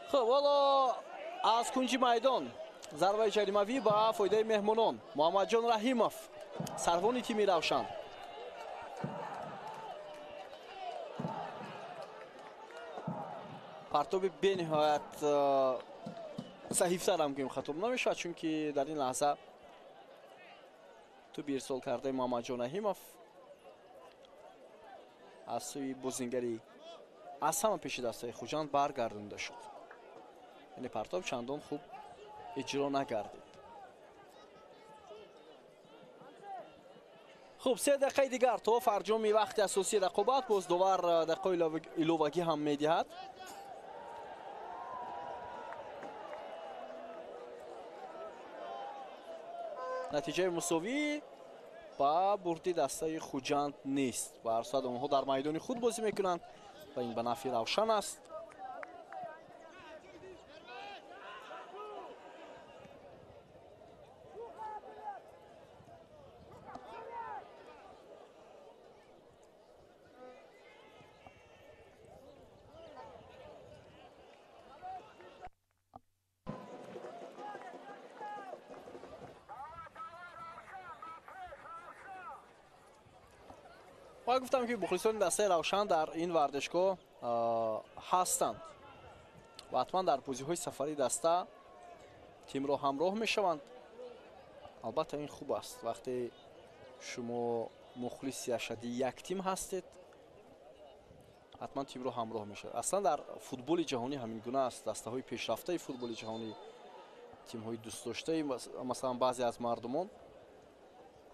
خب حالا از کنج میدان ضربه جریمه‌ای با فایده مهمانان محمدجان رحیمов سروان تیم روشن. پرتاب بنهایت صحیفتر هم که خطاب نمیشود چون که در این لحظه تو بیرسال کرده محمدجان رحیمов از سوی بازیگری از همه پیش دسته خوجند برگردانده شد. یعنی پرتاب چندان خوب اجرا نگردید. خب 3 دقیقه دیگر تا فرجام وقت اساسی رقابت باز دوبار دقیقه ایلوگی هم میدهد. نتیجه مساوی با بردی دسته خوجند نیست. به هر صورت آنها در میدان خود بازی میکنند و این به نفع روشن است. ما گفتم که مخلصان دسته روشن در این ورزشگاه هستند و حتما در بازی‌های سفری دسته تیم را همراه میشوند. البته این خوب است وقتی شما مخلص اشدی یک تیم هستید حتما تیم را همراه میشه. اصلا در فوتبال جهانی همین گونه است. دسته های پیشرفته فوتبال جهانی، تیم های دوست داشته مثلا بعضی از مردمان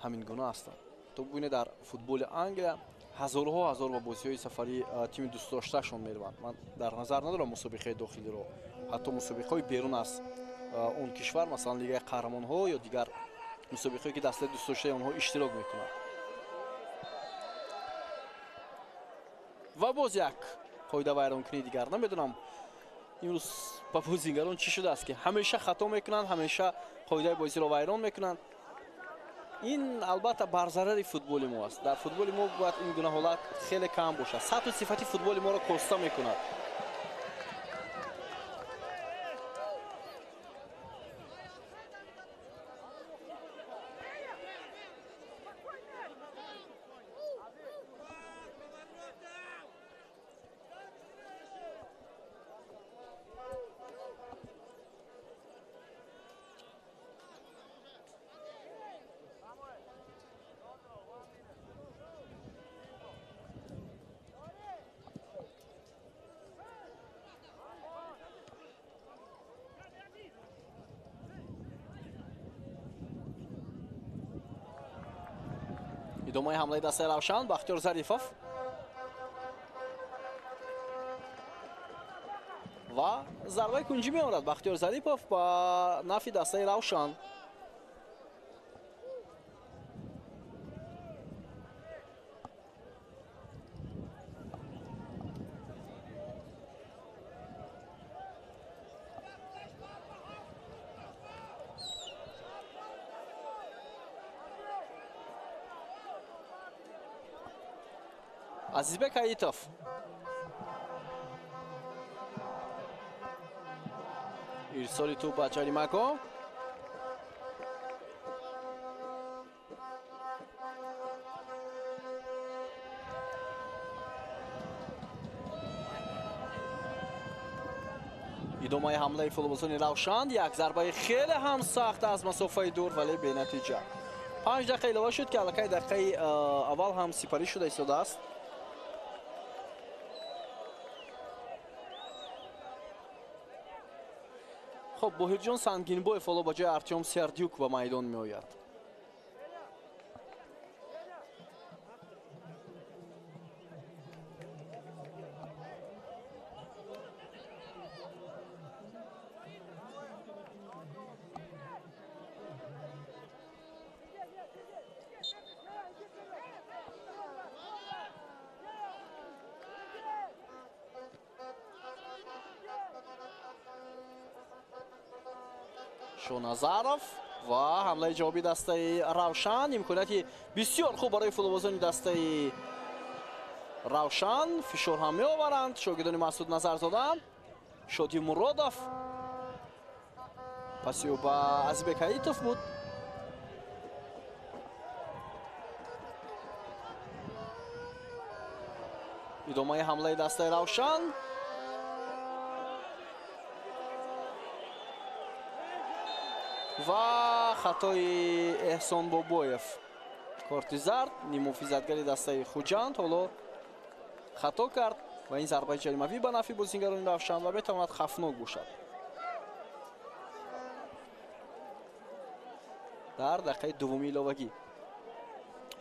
همین گونه هستند. تو ببینید در فوتبال انگلیس هزارها هزار با بازی‌های سفری تیم دوست داشتهشون میروند. من در نظر ندارم مسابقه داخلی رو، حتی مسابقه‌های بیرون از اون کشور مثلا لیگ قهرمان‌ها یا دیگر مسابقه‌ای که دسته دوست داشته اونها اشتراک میکنند. و باز یک قاعده ویرانکنی دیگر نمیدونم امروز با بازیگران چی شده است که همیشه خطا میکنند، همیشه قاعده بازی رو ویران میکنند. این البته بر ضرر فوتبال ما است. در فوتبال ما باید این گونه حالت خیلی کم باشه. سطح و صفت فوتبال ما را کاسته میکند. ادامه حمله دسته روشن بختیار ظریفов و ضربه کنجی می آورد بختیار ظریفov با نفع دسته روشن. عزیزبک حییتov ارسال توپ به جریمه‌گاه. ادامه حمله فوتبالبازان روشن. یک ضربه خیلی هم سخت از مسافه دور ولی به نتیجه. 5 دقیقه علاوه شد که الکی دقیقه اول هم سپری شده ایستاده است. خب بوهرجان سنگینبویف حالا با جای ارتیوم سردیوک به میدان می آید. Шоназаров ва ҳамлаи ҷавоби дастаи Равшан. Имконияти бисёр хуб барои футболбозони дастаи Равшан. Фишор ҳам меоваранд шогирдони Масуд Назарзода. Шоди Муродов. Пасиё ба Азизбек Ҳаитов буд. идомаи ҳамлаи дастаи Равшан. ва хатои Эҳсон Бобоев. корти зард. Нимуҳофизатгари дастаи Хуҷанд ҳоло хато кард ва ин зарбаи ҷаримавӣ ба нафи бозингарони Равшан ва метавонад хафнок бошад. дар дақиқаи дуввуми иловагӣ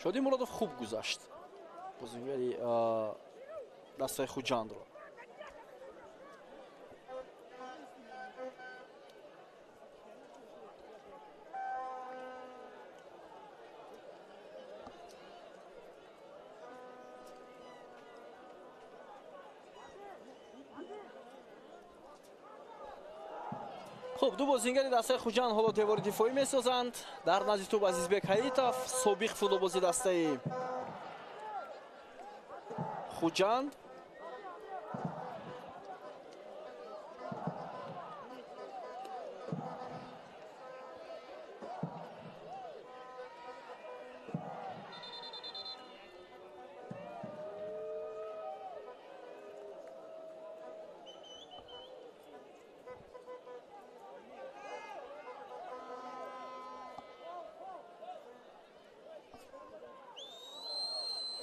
Шоди Муродов хуб гузашт бозингари дастаи Хуҷандро. خب دو بازیگر دسته خوجان حالا دیوار دفاعی میسازند. در نزد توپ عزیزبک حییتов سابق فوتبالبازی دسته خوجان.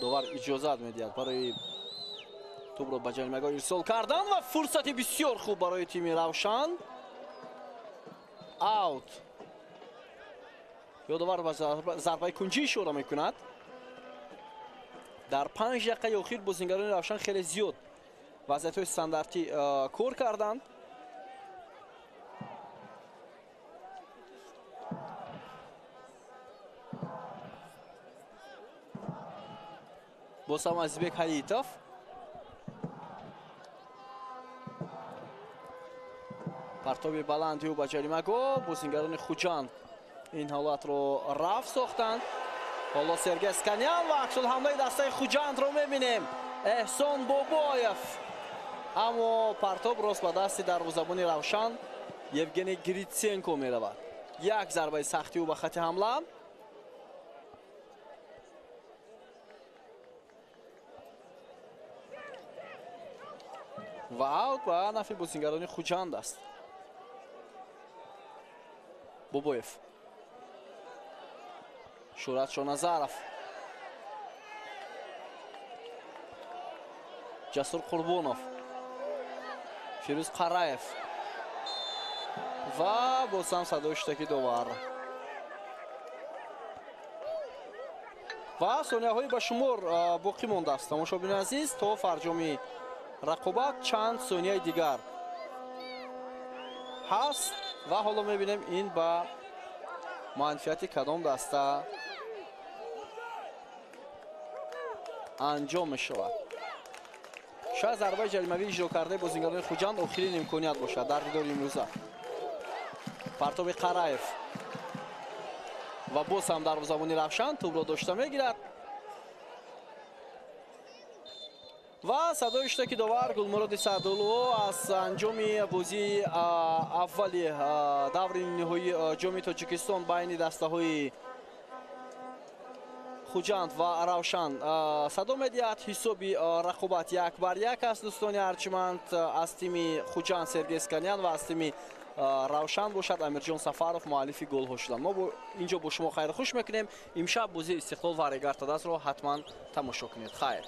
довар иҷозат медиҳад барои тӯбро ба ҷаримагоҳ ирсол кардан ва фурсати бисёр хуб барои тими Равшан. аут. ёдовар ба зарбаи кунҷӣ ишора мекунад. дар 5 дақиқаи охир бозингарони Равшан хеле зиёд вазъиятҳои стандартӣ кор карданд. босам Азизбек Ҳаитов. партоби баланди ӯ ба ҷаримагоҳ. бозингарони Хуҷанд ин ҳолатро рафт сохтанд. ҳоло Сергей Сканян ва аксулҳамлаи дастаи Хуҷандро мебинем. Эҳсон Бобоев. аммо партоб рост ба дасти дарвозабони Равшан Евгений Гритсенко меравад. як зарбаи сахти ӯ ба хати ҳамла. ва аут ба нафи бозингарони Хуҷанд аст. Бобоев. Шурат Шоназаров. Ҷасур Қурбонов. Фирӯз Қараев. ва бозам садои шутаки довар. ва сонияҳои ба шумор боқӣ мондааст. тамошобини азиз, то фарҷоми рақобат чанд сонияи дигар ҳаст ва ҳоло мебинем ин ба манфиати кадом даста анҷом мешавад. шояд зарбаи ҷаримавӣ иҷро кардаи бозингарони Хуҷанд охирин имконият бошад дар дидори имрӯза. партоби Қараев ва боз ҳам дарвозабони Равшан тӯбро дошта мегирад. ва садои шутаки довар Гулмуроди Саъдулло аз анҷоми бозии аввали даври ниҳоии ҷоми Тоҷикистон байни дастаҳои Хуҷанд ва Равшан садо медиҳад. ҳисоби рақобат 1-1 аст. дӯстони арҷманд, аз тими Хуҷанд Сергей Сканян ва аз тими Равшан бошад Амирҷон Сафаров муаллифи голҳо шуданд. мо инҷо бо шумо хайрухуш мекунем. имшаб бозии Истиқлол ва Регартадастро ҳатман тамошо кунед. хайр.